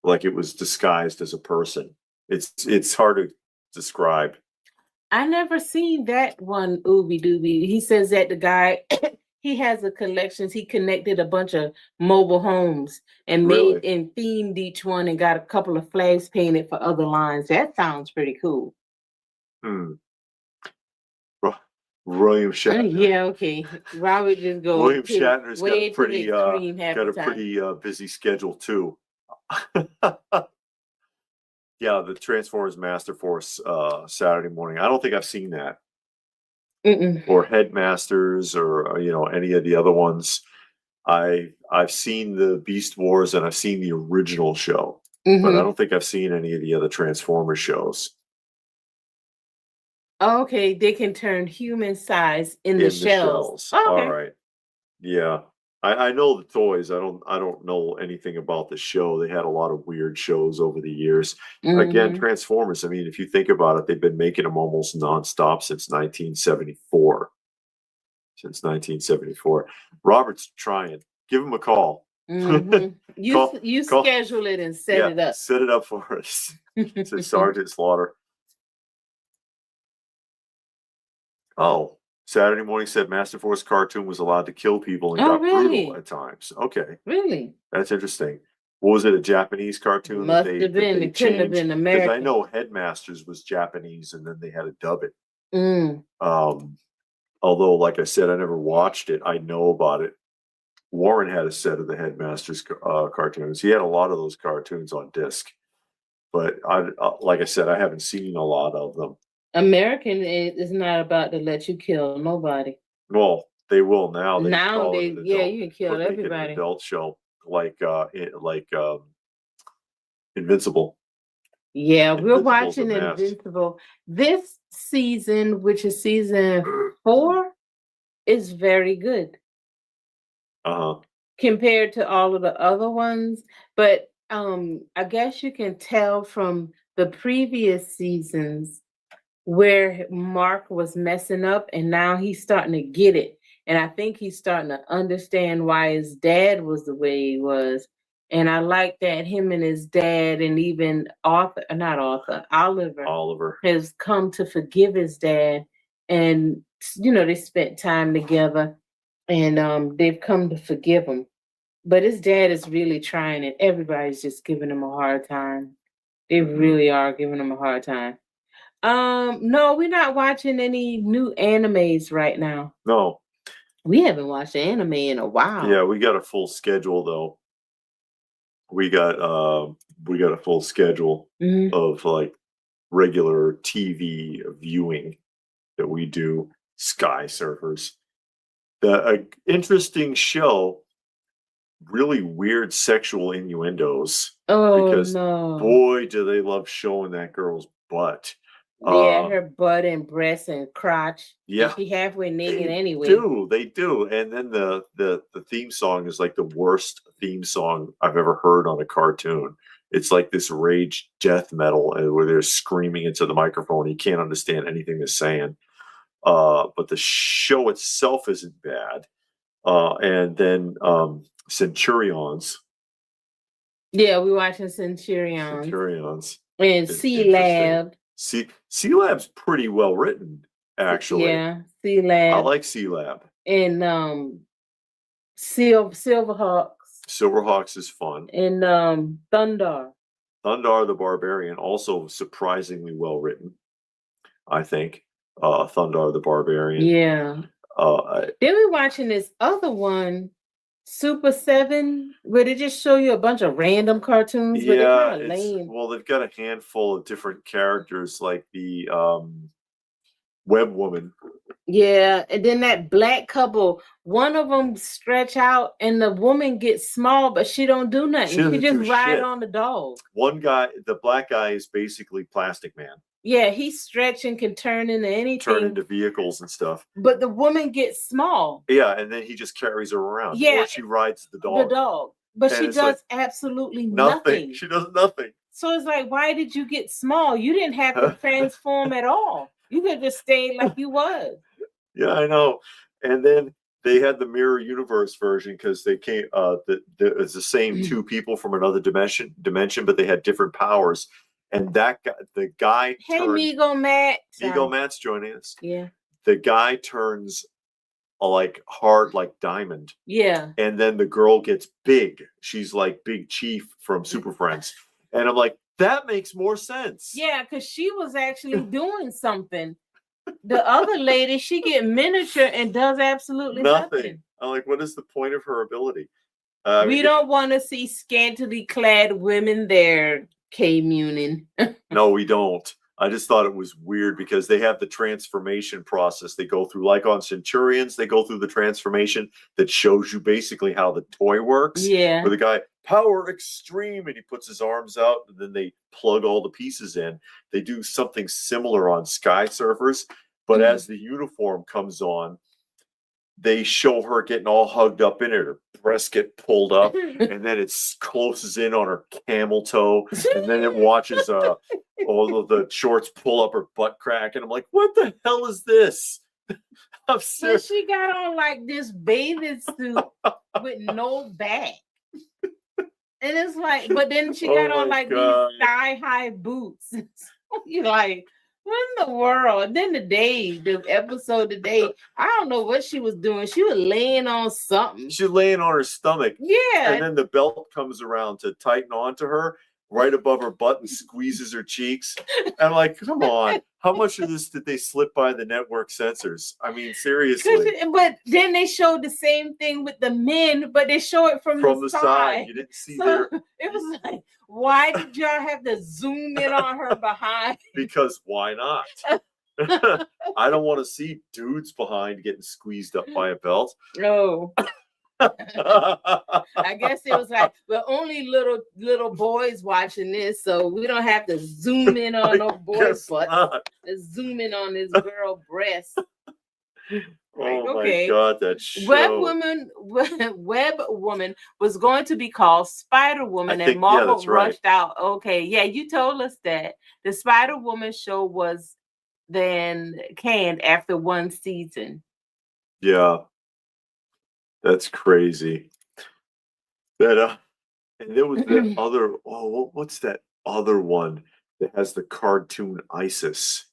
like it was disguised as a person. It's hard to describe. I never seen that one. Ooby Dooby. He says that the guy he has a collection. He connected a bunch of mobile homes and made and themed each one, and got a couple of flags painted for other lines. That sounds pretty cool. William Shatner. Yeah, okay. Robert just goes. William Shatner's got a pretty busy schedule too. Yeah, the Transformers Master Force Saturday morning. I don't think I've seen that. Or Headmasters, or any of the other ones. I've seen the Beast Wars, and I've seen the original show, but I don't think I've seen any of the other Transformers shows. Okay, they can turn human size in the shells. Oh, okay. All right. Yeah. I know the toys. I don't know anything about the show. They had a lot of weird shows over the years. Again, Transformers. I mean, if you think about it, they've been making them almost nonstop since 1974. Robert's trying. Give him a call. You schedule it and set it up. Set it up for us. To Sergeant Slaughter. Oh, Saturday morning said Master Force cartoon was allowed to kill people and got brutal at times. Okay. Really? That's interesting. What was it, a Japanese cartoon? Must have been. It couldn't have been American. Because I know Headmasters was Japanese, and then they had to dub it. Although, like I said, I never watched it. I know about it. Warren had a set of the Headmasters cartoons. He had a lot of those cartoons on disc. But like I said, I haven't seen a lot of them. American is not about to let you kill nobody. Well, They will now. They Now call they, it an yeah, adult, you can kill make it an everybody. adult show like Invincible. Yeah, we're Invincible's a watching mess. Invincible. This season, which is season 4, is very good compared to all of the other ones. But I guess you can tell from the previous seasons where Mark was messing up, and now he's starting to get it. And I think he's starting to understand why his dad was the way he was. And I like that him and his dad, and even Oliver has come to forgive his dad. And, they spent time together, and they've come to forgive him. But his dad is really trying, and everybody's just giving him a hard time. They really are giving him a hard time. No, we're not watching any new animes right now. No. We haven't watched anime in a while. Yeah, we got a full schedule though. We got a full schedule of like regular TV viewing that we do. Sky Surfers. Interesting show. Really weird sexual innuendos. Oh, because no. Boy, do they love showing that girl's butt. Yeah, her butt and breasts and crotch. Yeah. And she halfway naked anyway. They do. And then the theme song is like the worst theme song I've ever heard on a cartoon. It's like this rage death metal where they're screaming into the microphone. You can't understand anything they're saying. But the show itself isn't bad. And then Centurions. Yeah, we're watching Centurions. And C-Lab. C-Lab's pretty well written, actually. Yeah, C-Lab. I like C-Lab. And Silverhawks. Silverhawks is fun. And Thundar the Barbarian, also surprisingly well written, I think. Thundar the Barbarian. Yeah. Then we're watching this other one, Super 7, where they just show you a bunch of random cartoons, but they're kind of lame. Well, they've got a handful of different characters, like the Web Woman. Yeah, and then that black couple, one of them stretch out, and the woman gets small, but she don't do nothing. She just ride on the dog. One guy, the black guy, is basically Plastic Man. Yeah, he's stretching, can turn into anything. Turn into vehicles and stuff. But the woman gets small. Yeah, and then he just carries her around. Yeah. Or she rides the dog. But she does absolutely nothing. She does nothing. So it's like, why did you get small? You didn't have to transform at all. You could just stay like you was. Yeah, I know. And then they had the Mirror Universe version because they came. It's the same two people from another dimension, but they had different powers. And that guy, the guy. Hey, Migo Matt. Migo Matt's joining us. Yeah. The guy turns hard like diamond. Yeah. And then the girl gets big. She's like Big Chief from Super Friends. And I'm like, that makes more sense. Yeah, because she was actually doing something. The other lady, she get miniature and does absolutely nothing. I'm like, what is the point of her ability? We don't want to see scantily clad women there, K-Munin. No, we don't. I just thought it was weird because they have the transformation process they go through. Like on Centurions, they go through the transformation that shows you basically how the toy works. Yeah. Where the guy, power extreme, and he puts his arms out and then they plug all the pieces in. They do something similar on Sky Surfers, but as the uniform comes on, they show her getting all hugged up in it. Her breasts get pulled up, and then it closes in on her camel toe, and then it watches all of the shorts pull up her butt crack, and I'm like, what the hell is this? I'm serious. So she got on like this bathing suit with no back. And it's like, but then she got on like these thigh-high boots. You're like, what in the world? And then the episode today, I don't know what she was doing. She was laying on something. She's laying on her stomach. Yeah. And then the belt comes around to tighten onto her right above her butt and squeezes her cheeks. And I'm like, come on. How much of this did they slip by the network censors? I mean, seriously. But then they showed the same thing with the men, but they show it from the side. You didn't see It was like, why did y'all have to zoom in on her behind? Because why not? I don't want to see dudes behind getting squeezed up by a belt. No. I guess it was like, but only little boys watching this, so we don't have to zoom in on no boy's butt. Let's zoom in on this girl breast. Right, oh my God, that show. Web Woman was going to be called Spider Woman, and Marvel rushed out. Okay, yeah, you told us that the Spider Woman show was then canned after one season. Yeah, that's crazy. That and there was that other. Oh, what's that other one that has the cartoon Isis?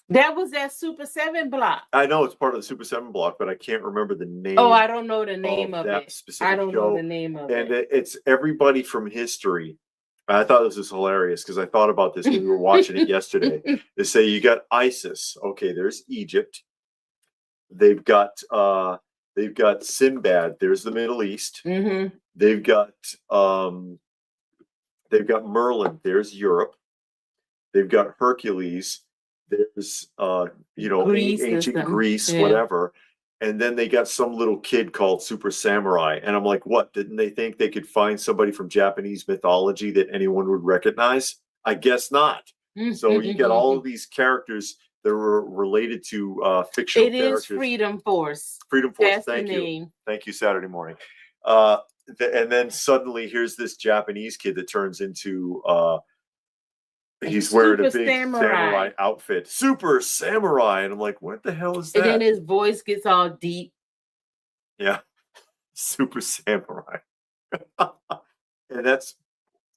That was that Super 7 block. I know it's part of the Super 7 block, but I can't remember the name. Oh, I don't know the name of that it. specific I don't show. know the name of and it. It's everybody from history. I thought this was hilarious because I thought about this when we were watching it yesterday. They say you got ISIS. Okay, there's Egypt. They've got Sinbad. There's the Middle East. Mm-hmm. They've got Merlin. There's Europe. They've got Hercules. There's Greece, ancient Greece, whatever. And then they got some little kid called Super Samurai. And I'm like, what? Didn't they think they could find somebody from Japanese mythology that anyone would recognize? I guess not. So you got all of these characters that were related to fictional characters. It is Freedom Force. Freedom Force. That's Thank the you. name. Thank you, Saturday morning. And then suddenly here's this Japanese kid that turns into he's wearing a big samurai outfit. Super Samurai. And I'm like, what the hell is that? And then his voice gets all deep. Yeah. Super Samurai. And that's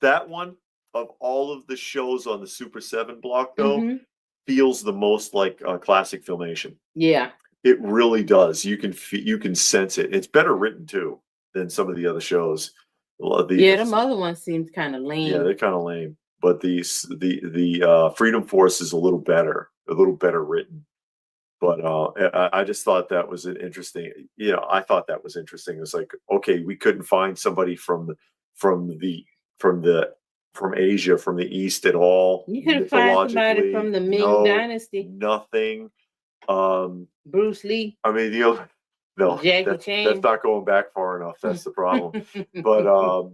that one of all of the shows on the Super 7 block, though, feels the most like classic Filmation. Yeah. It really does. You can sense it. It's better written, too, than some of the other shows. Them other ones seems kind of lame. Yeah, they're kind of lame. But the Freedom Force is a little better written. But I just thought that was an interesting. I thought that was interesting. It's like, okay, we couldn't find somebody from Asia, from the East at all. You could find somebody from the Ming Dynasty. Nothing. Bruce Lee. I mean, no, Jackie Chan. That's not going back far enough. That's the problem. But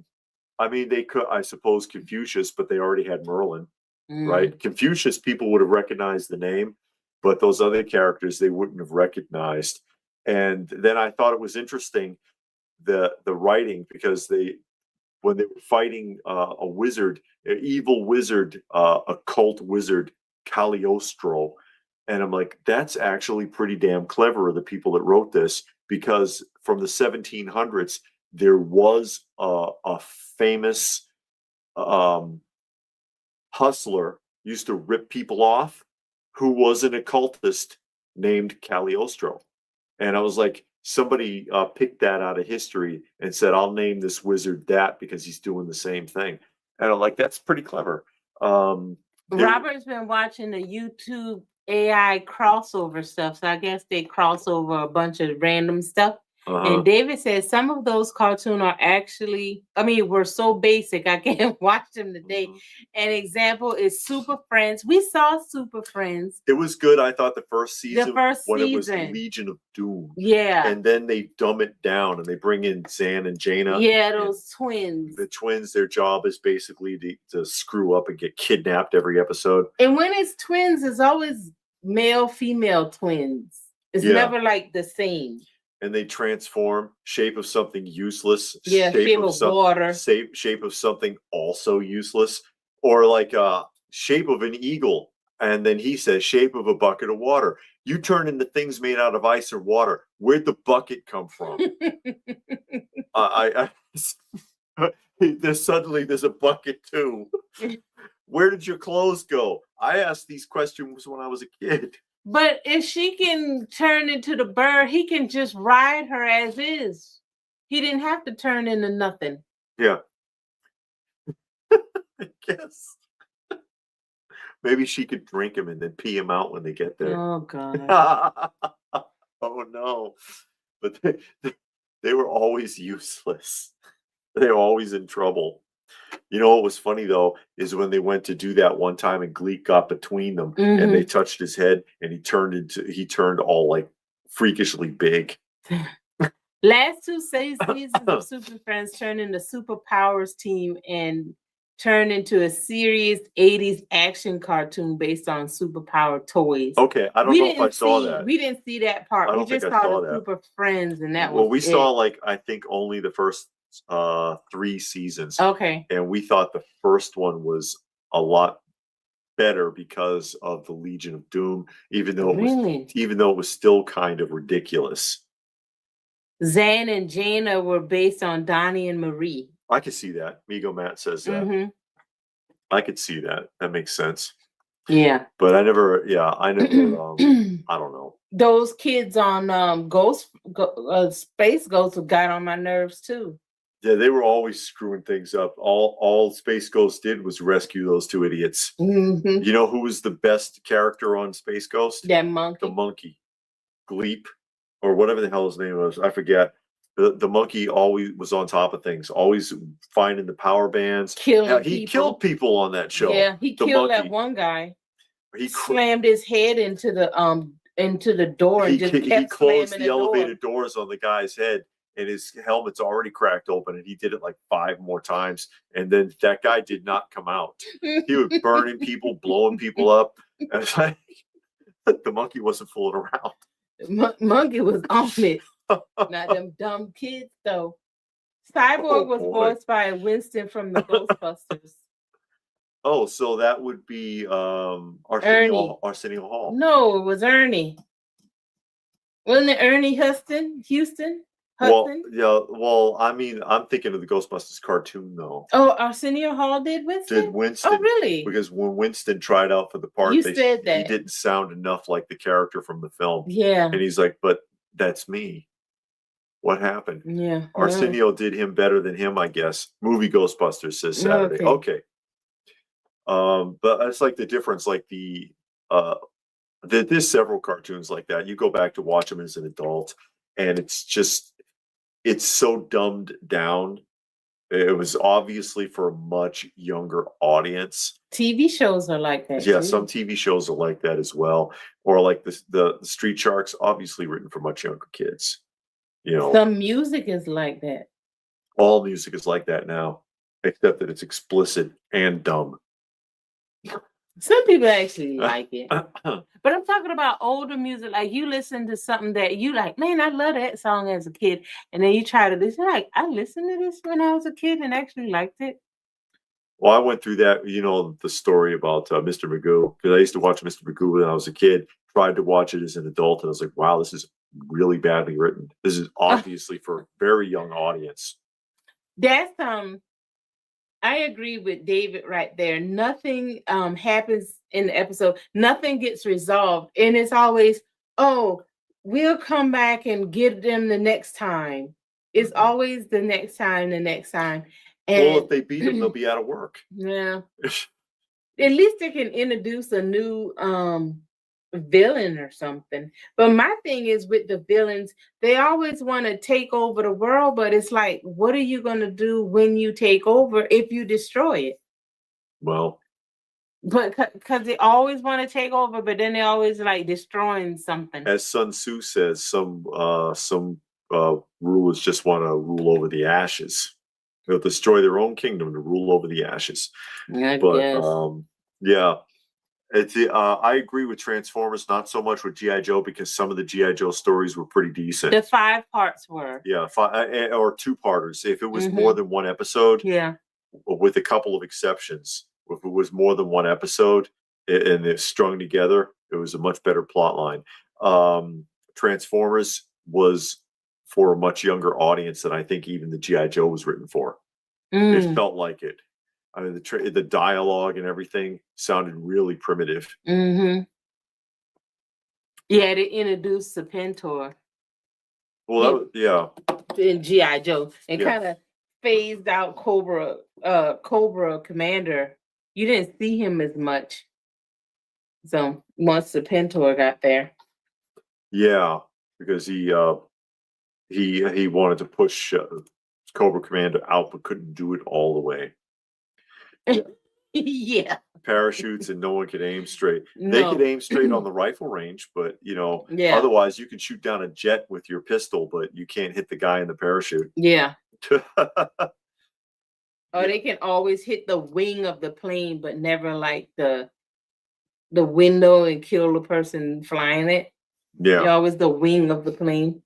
I mean, they could, I suppose, Confucius, but they already had Merlin, right? Confucius, people would have recognized the name, but those other characters they wouldn't have recognized. And then I thought it was interesting the writing, because when they were fighting a wizard, an evil wizard, a cult wizard, Cagliostro. And I'm like, that's actually pretty damn clever of the people that wrote this, because from the 1700s, there was a famous hustler used to rip people off who was an occultist named Cagliostro. And I was like, somebody picked that out of history and said, I'll name this wizard that because he's doing the same thing. And I'm like, that's pretty clever. Robert's been watching the YouTube AI crossover stuff. So I guess they cross over a bunch of random stuff. And David says some of those cartoons are actually, were so basic, I can't watch them today. An example is Super Friends. We saw Super Friends. It was good. I thought the first season, it was Legion of Doom. Yeah. And then they dumb it down and they bring in Zan and Jaina. Yeah, those twins. The twins, their job is basically to screw up and get kidnapped every episode. And when it's twins, it's always male, female twins. It's never like the same. And they transform, shape of something useless, shape of water, shape of something also useless, or like shape of an eagle. And then he says shape of a bucket of water. You turn into things made out of ice or water. Where'd the bucket come from? There's a bucket too. Where did your clothes go? I asked these questions when I was a kid. But if she can turn into the bird, he can just ride her as is. He didn't have to turn into nothing. Yeah. I guess. Maybe she could drink him and then pee him out when they get there. Oh, God. Oh, no. But they were always useless. They were always in trouble. You know what was funny though is when they went to do that one time and Gleek got between them and they touched his head and he turned all like freakishly big. Last two seasons of Super Friends turned into Superpowers team and turned into a serious 80s action cartoon based on superpower toys. Okay, I don't know if I saw that. We didn't see that part. I We don't think just I saw saw the that. Super Friends, and that Well, was we it. saw like I think only the first 3 seasons. Okay. And we thought the first one was a lot better because of the Legion of Doom, even though it was still kind of ridiculous. Zan and Jana were based on Donnie and Marie. I could see that. Migo Matt says that. I could see that. That makes sense. Yeah. But I never I don't know. Those kids on Space Ghost got on my nerves too. Yeah, they were always screwing things up. All Space Ghost did was rescue those 2 idiots. You know who was the best character on Space Ghost? That monkey. The monkey. Gleep, or whatever the hell his name was. I forget. The monkey always was on top of things, always finding the power bands. He killed people on that show. Yeah, he killed that one guy. He slammed his head into the door and he closed the elevator doors on the guy's head, and his helmet's already cracked open, and he did it like 5 more times, and then that guy did not come out. He was burning people, blowing people up. And it's like, the monkey wasn't fooling around. Monkey was on it. Not them dumb kids though. Cyborg was voiced by Winston from the Ghostbusters. Oh, so that would be Arsenio Hall. No, it was Ernie. Wasn't it Ernie Houston? Well, yeah. Well, I mean, I'm thinking of the Ghostbusters cartoon, though. Oh, Arsenio Hall did Winston? Oh, really? Because when Winston tried out for the part, you said that he didn't sound enough like the character from the film. Yeah. And he's like, but that's me. What happened? Yeah. Arsenio did him better than him, I guess. Movie Ghostbusters says Saturday. Okay. But it's like the difference, like there's several cartoons like that. You go back to watch them as an adult, and it's so dumbed down. It was obviously for a much younger audience. TV shows are like that. Yeah, too. some TV shows are like that as well. Or like the Street Sharks, obviously written for much younger kids. You know, some music is like that. All music is like that now, except that it's explicit and dumb. Some people actually like it. But I'm talking about older music. Like you listen to something that you like, man, I love that song as a kid. And then you try to listen, like, I listened to this when I was a kid and actually liked it. Well, I went through that, the story about Mr. Magoo, because I used to watch Mr. Magoo when I was a kid, tried to watch it as an adult, and I was like, wow, this is really badly written. This is obviously for a very young audience. That's I agree with David right there. Nothing happens in the episode. Nothing gets resolved. And it's always, oh, we'll come back and get them the next time. It's always the next time. And well, if they beat them, they'll be out of work. Yeah. At least they can introduce a new villain or something. But my thing is with the villains, they always want to take over the world, but it's like, what are you going to do when you take over if you destroy it? Well, but because they always want to take over, but then they always like destroying something. As Sun Tzu says, some rulers just want to rule over the ashes. They'll destroy their own kingdom to rule over the ashes. Yeah. I agree with Transformers, not so much with G.I. Joe, because some of the G.I. Joe stories were pretty decent. The 5 parts were. Yeah, 5 or 2-parters. If it was more than one episode, yeah, with a couple of exceptions, if it was more than one episode and it's strung together, it was a much better plot line. Transformers was for a much younger audience than I think even the G.I. Joe was written for. It felt like it. I mean, the dialogue and everything sounded really primitive. Yeah, they introduced Serpentor. Well, in G.I. Joe, and kind of phased out Cobra Commander. You didn't see him as much. So once Serpentor got there, because he wanted to push Cobra Commander out, but couldn't do it all the way. Yeah. Parachutes and no one could aim straight. They No. could aim straight on the rifle range, but Yeah. otherwise you can shoot down a jet with your pistol, but you can't hit the guy in the parachute. Yeah. Or they can always hit the wing of the plane, but never like the window and kill the person flying it. Yeah. Always the wing of the plane.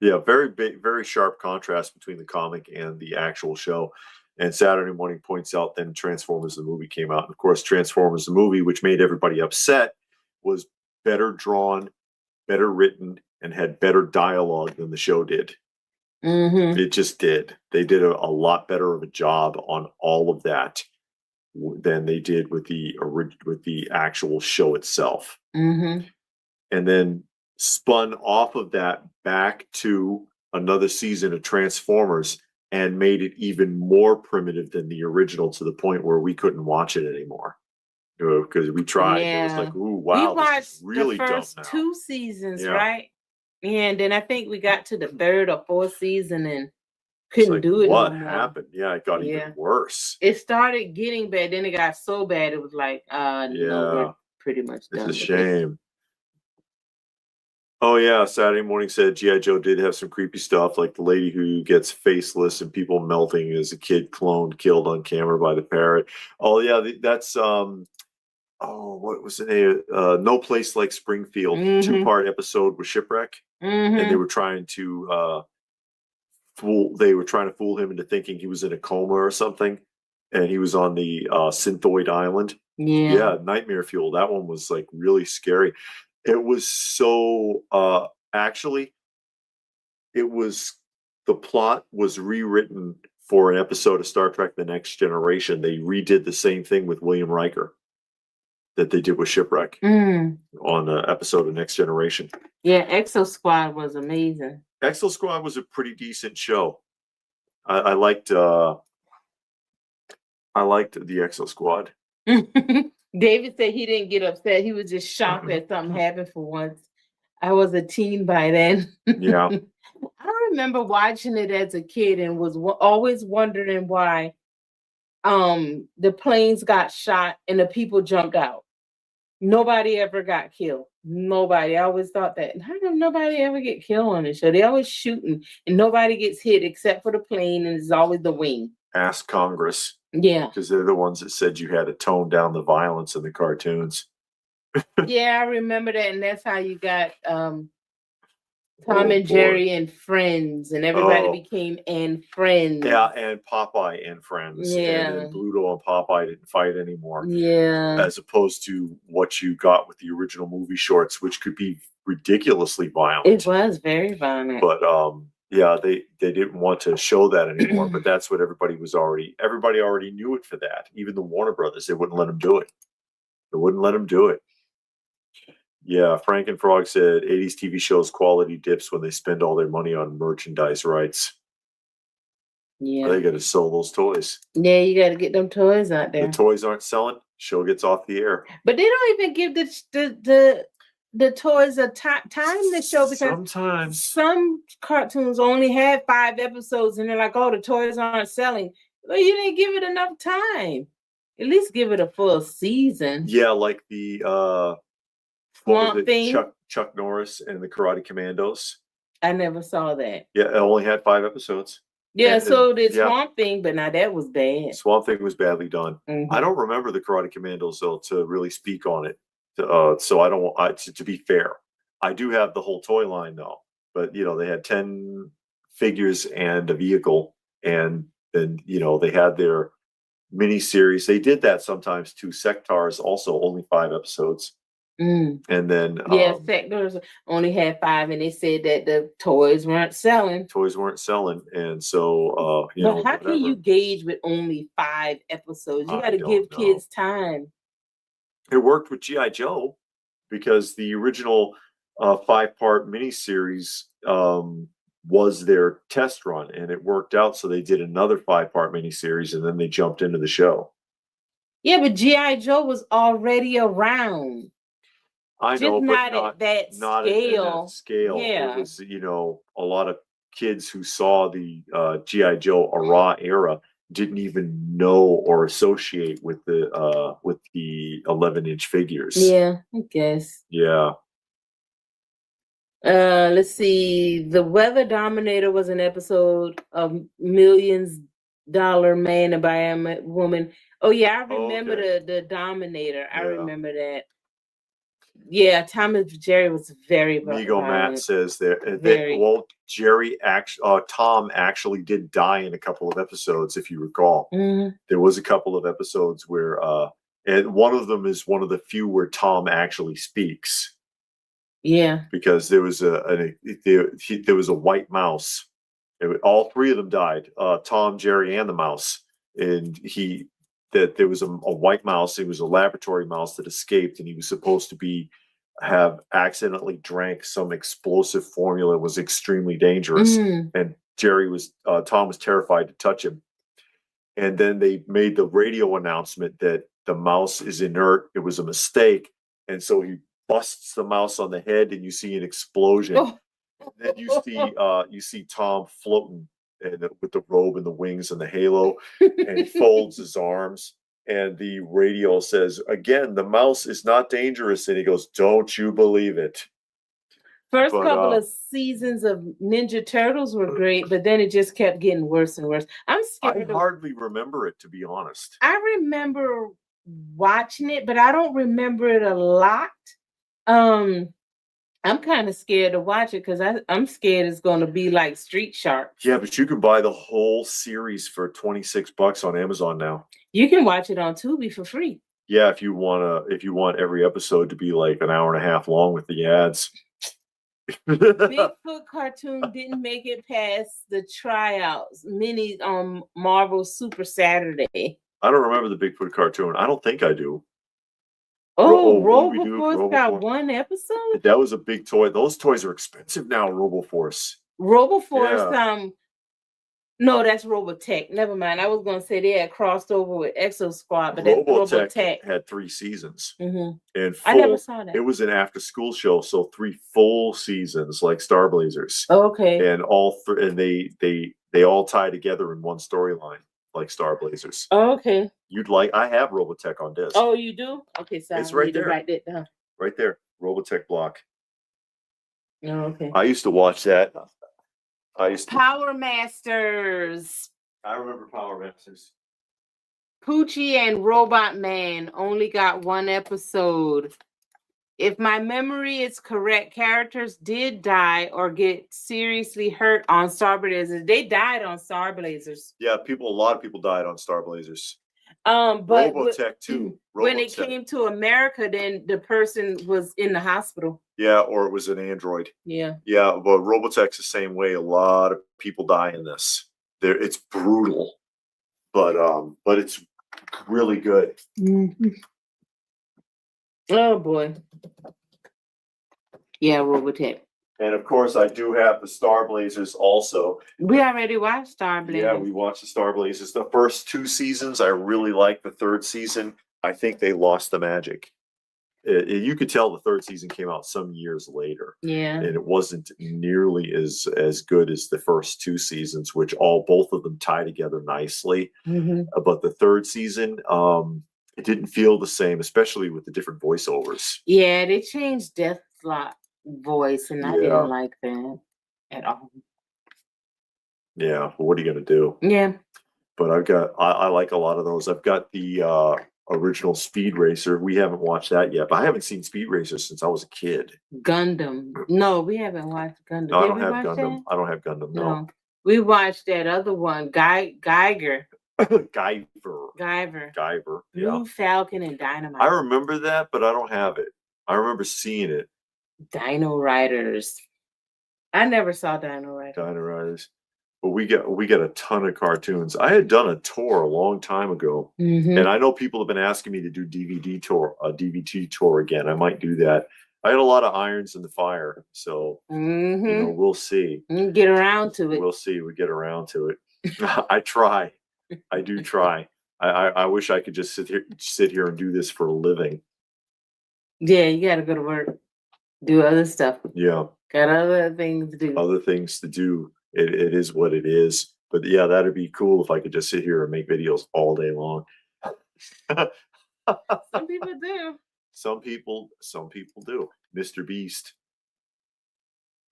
Yeah, very big, very sharp contrast between the comic and the actual show. And Saturday Morning points out then Transformers the movie came out. And of course, Transformers the movie, which made everybody upset, was better drawn, better written, and had better dialogue than the show did. Mm-hmm. It just did. They did a lot better of a job on all of that than they did with the actual show itself. Mm-hmm. And then spun off of that back to another season of Transformers and made it even more primitive than the original, to the point where we couldn't watch it anymore. Because we tried. Yeah. It was like, ooh, wow, we watched really the first dumb now. 2 seasons, Yeah. right? And then I think we got to the 3rd or 4th season and couldn't do it. What no more. happened? Yeah, it got even worse. It started getting bad, then it got so bad it was like, no, we're pretty much done. It's a shame. Oh yeah, Saturday Morning said G.I. Joe did have some creepy stuff, like the lady who gets faceless and people melting as a kid cloned, killed on camera by the parrot. Oh yeah, that's what was it? No Place Like Springfield, 2-part episode with Shipwreck, and they were trying to fool him into thinking he was in a coma or something, and he was on the Synthoid Island. Yeah, nightmare fuel. That one was like really scary. It was so actually, the plot was rewritten for an episode of Star Trek The Next Generation. They redid the same thing with William Riker that they did with Shipwreck on an episode of Next Generation. Yeah, Exo Squad was amazing. Exo Squad was a pretty decent show. I liked the Exo Squad. David said he didn't get upset. He was just shocked that something happened for once. I was a teen by then. Yeah. I remember watching it as a kid and was always wondering why the planes got shot and the people jumped out. Nobody ever got killed. Nobody. I always thought that. How come nobody ever get killed on the show? They always shooting and nobody gets hit except for the plane, and it's always the wing. Ask Congress. Yeah. Because they're the ones that said you had to tone down the violence in the cartoons. Yeah, I remember that. And that's how you got Tom and Jerry and Friends, and everybody became and Friends. Yeah, and Popeye and Friends. Yeah. And then Bluto and Popeye didn't fight anymore. Yeah. As opposed to what you got with the original movie shorts, which could be ridiculously violent. It was very violent. But yeah, they didn't want to show that anymore. But that's what everybody already knew it for that. Even the Warner Brothers, they wouldn't let them do it. They wouldn't let them do it. Yeah, Frank and Frog said 80s TV shows quality dips when they spend all their money on merchandise rights. Yeah. They got to sell those toys. Yeah, you got to get them toys out there. The toys aren't selling, show gets off the air. But they don't even give the toys a time to show, because sometimes some cartoons only had 5 episodes and they're like, oh, the toys aren't selling. Well, you didn't give it enough time. At least give it a full season. Yeah, like the Swamp Thing. Chuck Norris and the Karate Commandos. I never saw that. Yeah, it only had 5 episodes. Yeah, so did Swamp Thing, but now that was bad. Swamp Thing was badly done. I don't remember the Karate Commandos though to really speak on it. So I don't. To be fair, I do have the whole toy line though. But they had 10 figures and a vehicle, and then they had their mini series. They did that sometimes too. Sectars also only 5 episodes. And then Sectors only had 5, and they said that the toys weren't selling. And so but how can you gauge with only 5 episodes? You got to give kids time. It worked with G.I. Joe because the original 5-part miniseries was their test run, and it worked out. So they did another 5-part miniseries, and then they jumped into the show. Yeah, but G.I. Joe was already around. I know, but not at that not scale. At that scale. Yeah. It was, a lot of kids who saw the G.I. Joe era didn't even know or associate with the 11-inch figures. Yeah, I guess. Yeah. Let's see. The Weather Dominator was an episode of Millions Dollar Man and by a Woman. Oh yeah, I remember the Dominator. I remember that. Yeah, Tom and Jerry was very Migo violent. Matt says that. Very. Well, Tom actually did die in a couple of episodes, if you recall. Mm-hmm. There was a couple of episodes where, and one of them is one of the few where Tom actually speaks. Yeah, because there was there was a white mouse. All three of them died. Tom, Jerry, and the mouse. And there was a white mouse. It was a laboratory mouse that escaped, and he was supposed to have accidentally drank some explosive formula. It was extremely dangerous, and Tom was terrified to touch him. And then they made the radio announcement that the mouse is inert. It was a mistake, and so he busts the mouse on the head, and you see an explosion. And then you see Tom floating with the robe and the wings and the halo, and he folds his arms. And the radio says, again, the mouse is not dangerous. And he goes, don't you believe it? First couple of seasons of Ninja Turtles were great, but then it just kept getting worse and worse. I'm scared. I hardly remember it, to be honest. I remember watching it, but I don't remember it a lot. I'm kind of scared to watch it because I'm scared it's going to be like Street Sharks. Yeah, but you can buy the whole series for $26 on Amazon now. You can watch it on Tubi for free. Yeah, if you want every episode to be like an hour and a half long with the ads. Bigfoot cartoon didn't make it past the tryouts. Mini on Marvel Super Saturday. I don't remember the Bigfoot cartoon. I don't think I do. Roboforce got one episode? That was a big toy. Those toys are expensive now, Roboforce. Roboforce, no, that's Robotech. Never mind. I was going to say they had crossed over with Exo Squad, but that's Robotech. Had 3 seasons. Mm-hmm. And I never saw that. It was an after-school show, so 3 full seasons, like Star Blazers. Oh, okay. And they all tie together in one storyline, like Star Blazers. Oh, okay. I have Robotech on disc. Oh, you do? Okay, so it's right there. Write that down. Right there, Robotech block. Oh, okay. I used to watch that. Power Masters. I remember Power Masters. Poochie and Robot Man only got 1 episode. If my memory is correct, characters did die or get seriously hurt on Star Blazers. They died on Star Blazers. Yeah, a lot of people died on Star Blazers. But Robotech too. When it came to America, then the person was in the hospital. Yeah, or it was an android. Yeah. Yeah, but Robotech's the same way. A lot of people die in this. It's brutal, but it's really good. Mm-hmm. Oh boy. Yeah, Robotech. And of course, I do have the Star Blazers also. We already watched Star Blazers. Yeah, we watched the Star Blazers. The first 2 seasons, I really liked. The 3rd season, I think they lost the magic. You could tell the 3rd season came out some years later. Yeah. And it wasn't nearly as good as the first 2 seasons, which both of them tie together nicely. Mm-hmm. But the 3rd season, it didn't feel the same, especially with the different voiceovers. Yeah, they changed Deathlock voice, and I didn't like that at all. Yeah, well, what are you gonna do? Yeah. But I like a lot of those. I've got the original Speed Racer. We haven't watched that yet, but I haven't seen Speed Racer since I was a kid. Gundam. No, we haven't watched Gundam. No, I don't have Gundam. That? I don't have Gundam. No. We watched that other one, Geiger. Guyver. Yeah. Blue Falcon and Dynamite. I remember that, but I don't have it. I remember seeing it. Dino Riders. I never saw Dino Riders. But we got a ton of cartoons. I had done a tour a long time ago, and I know people have been asking me to do DVD tour again. I might do that. I had a lot of irons in the fire, so we'll see. Get around to it. We'll see. We get around to it. I try. I do try. I wish I could just sit here and do this for a living. Yeah, you got to go to work, do other stuff. Yeah, got other things to do. It is what it is. But yeah, that'd be cool if I could just sit here and make videos all day long. Some people do. Some people do. Mr. Beast.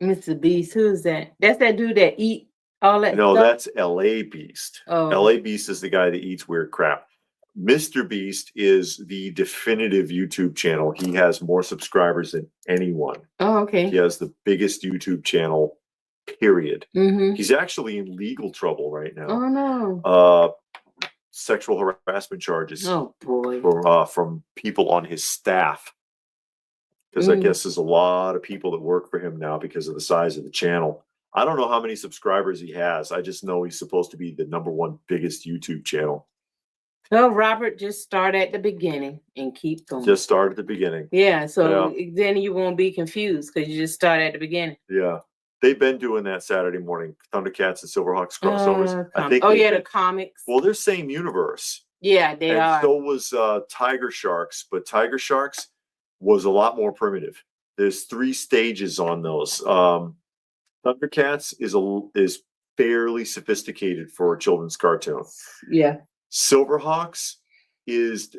Mr. Beast, who's that? That's that dude that eat all that No, stuff? that's LA Beast. Oh. LA Beast is the guy that eats weird crap. Mr. Beast is the definitive YouTube channel. He has more subscribers than anyone. Oh, okay. He has the biggest YouTube channel, period. Mm-hmm. He's actually in legal trouble right now. Oh no. Sexual harassment charges. Oh boy. From people on his staff. Because I guess there's a lot of people that work for him now because of the size of the channel. I don't know how many subscribers he has. I just know he's supposed to be the #1 biggest YouTube channel. Well, Robert, just start at the beginning and keep going. Just start at the beginning. Yeah, so then you won't be confused because you just start at the beginning. Yeah. They've been doing that Saturday morning, Thundercats and Silverhawks crossovers. I think the comics. Well, they're same universe. Yeah, they are. So was Tiger Sharks, but Tiger Sharks was a lot more primitive. There's 3 stages on those. Thundercats is fairly sophisticated for a children's cartoon. Yeah. Silverhawks is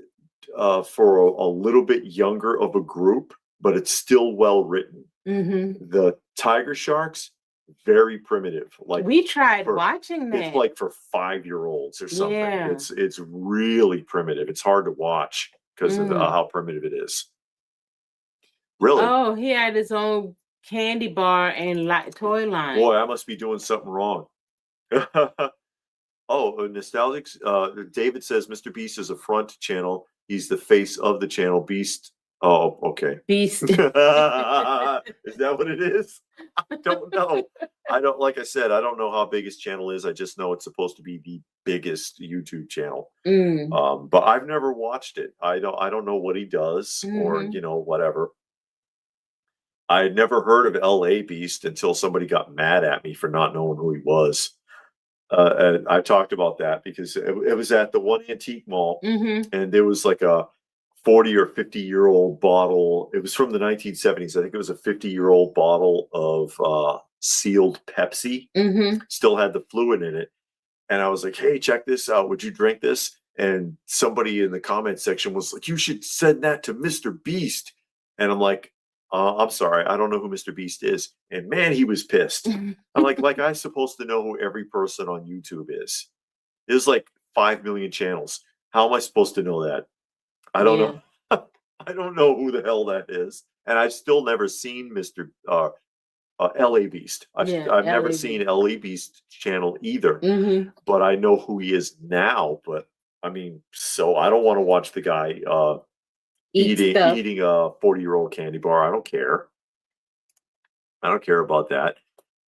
for a little bit younger of a group, but it's still well written. Mm-hmm. The Tiger Sharks, very primitive. Like we tried watching that. It's like for 5-year-olds or something. Yeah. It's really primitive. It's hard to watch because of how primitive it is. Really? Oh, he had his own candy bar and toy line. Boy, I must be doing something wrong. Oh, nostalgic. David says Mr. Beast is a front channel. He's the face of the channel. Beast. Oh, okay. Beast. Is that what it is? I don't know. Like I said, I don't know how big his channel is. I just know it's supposed to be the biggest YouTube channel. But I've never watched it. I don't know what he does or whatever. I had never heard of LA Beast until somebody got mad at me for not knowing who he was. And I talked about that because it was at the one antique mall, and there was like a 40 or 50-year-old bottle. It was from the 1970s. I think it was a 50-year-old bottle of sealed Pepsi. Still had the fluid in it. And I was like, hey, check this out. Would you drink this? And somebody in the comment section was like, you should send that to Mr. Beast. And I'm like, I'm sorry, I don't know who Mr. Beast is. And man, he was pissed. I'm like I'm supposed to know who every person on YouTube is. There's like 5 million channels. How am I supposed to know that? I don't know. I don't know who the hell that is. And I've still never seen Mr. LA Beast. I've never seen LA Beast channel either. But I know who he is now. But I mean, so I don't want to watch the guy eating a 40-year-old candy bar. I don't care. I don't care about that.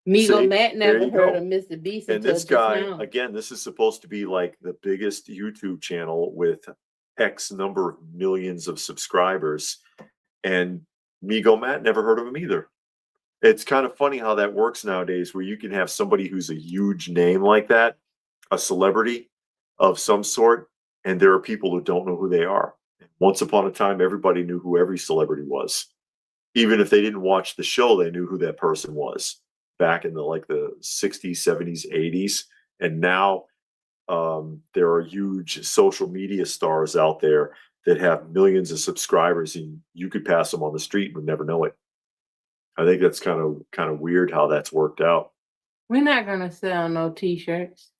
Matt never heard of Mr. Beast. And this guy, again, this is supposed to be like the biggest YouTube channel with X number of millions of subscribers. And Migo Matt never heard of him either. It's kind of funny how that works nowadays, where you can have somebody who's a huge name like that, a celebrity of some sort, and there are people who don't know who they are. Once upon a time, everybody knew who every celebrity was. Even if they didn't watch the show, they knew who that person was back in the 60s, 70s, 80s. And now there are huge social media stars out there that have millions of subscribers, and you could pass them on the street and would never know it. I think that's kind of weird how that's worked out. We're not gonna sell no t-shirts.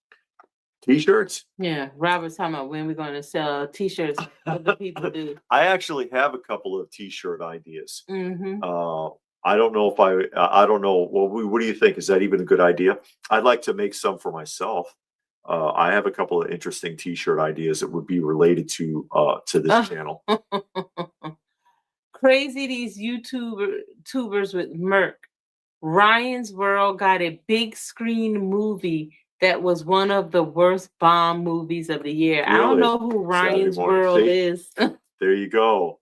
T-shirts? Yeah, Robert's talking about when we're going to sell t-shirts. What do people do? I actually have a couple of t-shirt ideas. I don't know if I don't know. Well, what do you think? Is that even a good idea? I'd like to make some for myself. I have a couple of interesting t-shirt ideas that would be related to this channel. Crazy, these YouTubers with Merc. Ryan's World got a big screen movie that was one of the worst bomb movies of the year. Really? I don't know who Ryan's World is. There you go.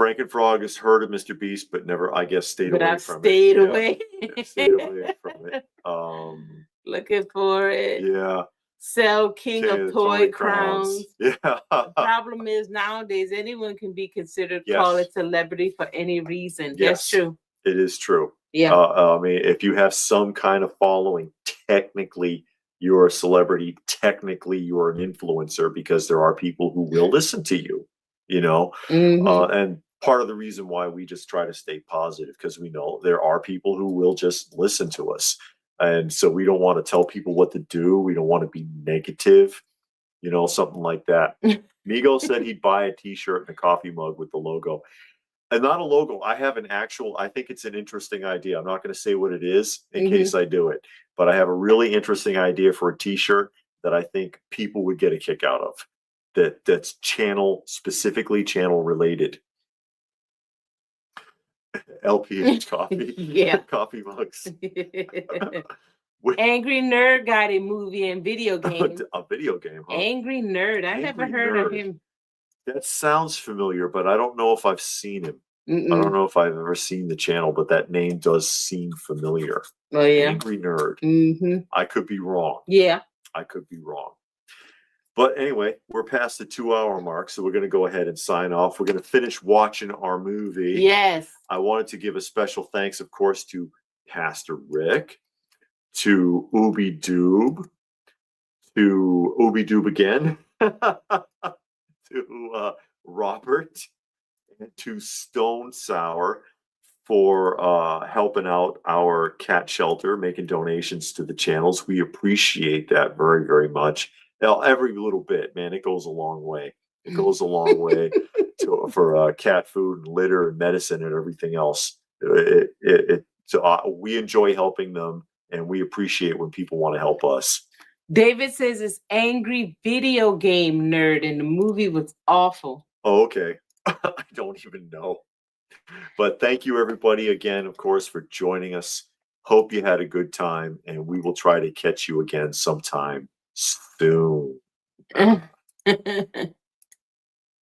Frankenfrog has heard of Mr. Beast, but never, I guess, stayed away from it. Stayed away from it. Looking for it. Yeah. Sell King of Toy Crowns. Yeah. The problem is nowadays anyone can be considered called a celebrity for any reason. Yes. That's true. It is true. Yeah. I mean, if you have some kind of following, technically you're a celebrity. Technically you're an influencer because there are people who will listen to you, you know? And part of the reason why we just try to stay positive, because we know there are people who will just listen to us. And so we don't want to tell people what to do. We don't want to be negative, you know, something like that. Migo said he'd buy a t-shirt and a coffee mug with the logo. And not a logo. I have an actual, I think it's an interesting idea. I'm not going to say what it is in case I do it, but I have a really interesting idea for a t-shirt that I think people would get a kick out of. That's specifically channel related. LPH coffee. Yeah. Coffee mugs. Angry Nerd got a movie and video game. A video game, huh? Angry Nerd. I never heard of him. That sounds familiar, but I don't know if I've seen him. I don't know if I've ever seen the channel, but that name does seem familiar. Oh, yeah. Angry Nerd. I could be wrong. Yeah. I could be wrong. But anyway, we're past the 2-hour mark, so we're going to go ahead and sign off. We're going to finish watching our movie. Yes. I wanted to give a special thanks, of course, to Pastor Rick, to Ooby Doob, to Ooby Doob again, to Robert, and to Stone Sour for helping out our cat shelter, making donations to the channels. We appreciate that very, very much. Now, every little bit, man, it goes a long way. It goes a long way for cat food and litter and medicine and everything else. We enjoy helping them, and we appreciate when people want to help us. David says it's Angry Video Game Nerd, and the movie was awful. Oh, okay. I don't even know. But thank you, everybody, again, of course, for joining us. Hope you had a good time, and we will try to catch you again sometime soon.